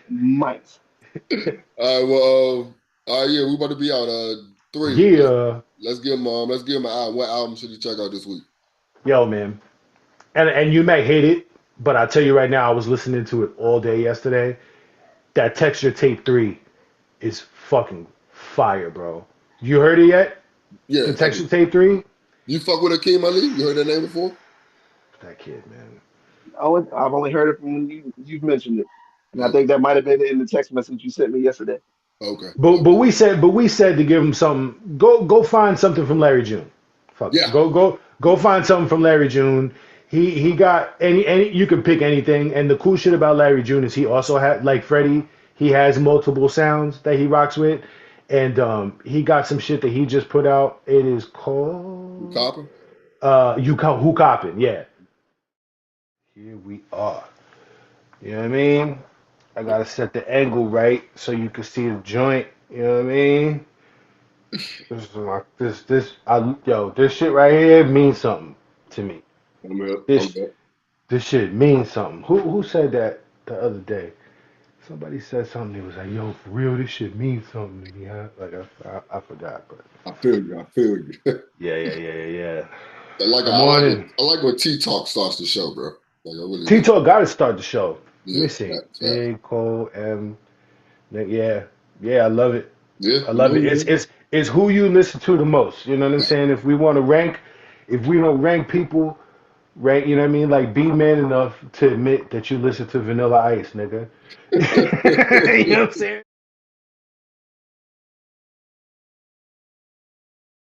might. All right, well, yeah, we about to be out. Three. Yeah, Let's give him an album. What album should he check out this week? yo, man, and you may hate it, but I tell you right now, I was listening to it all day yesterday. That Texture Tape 3 is fucking fire, bro. You heard it yet? Yeah, The I Texture did. Tape 3? You fuck with Akeem Ali? You heard that name before? That kid, man. I've only heard it from when you've mentioned it, and I think Okay, that might have been in the text message you sent me yesterday. okay, But okay. we said to give him something. Go find something from Larry June. Fuck it. Yeah, Go find something from Larry June. He got any you can pick anything. And the cool shit about Larry June is he also had like Freddie. He has multiple sounds that he rocks with, and he got some shit that he just put out. It is you called copper. Who Coppin'. Yeah, here we are. You know what I mean? I gotta set the angle right so you can see the joint. You know what I mean? This is my this shit right here means something to me. I'm here. I'm This here. this shit means something. Who said that the other day? Somebody said something. It was like, yo, for real, this shit means something to me. Huh? Like I forgot, but I feel you. I feel you. yeah. I Good like morning. I like when T Talk starts the show, bro. Like I really do. Tito got to start the show. Let Yeah, me see. that. A Cole M. Yeah, I love it. Yeah, I you love know it. who it is. It's who you listen to the most. You know what I'm saying? If we don't rank people, rank. You know what I mean? Like, be man enough to admit that you listen to Vanilla Ice, nigga. You know what I'm saying?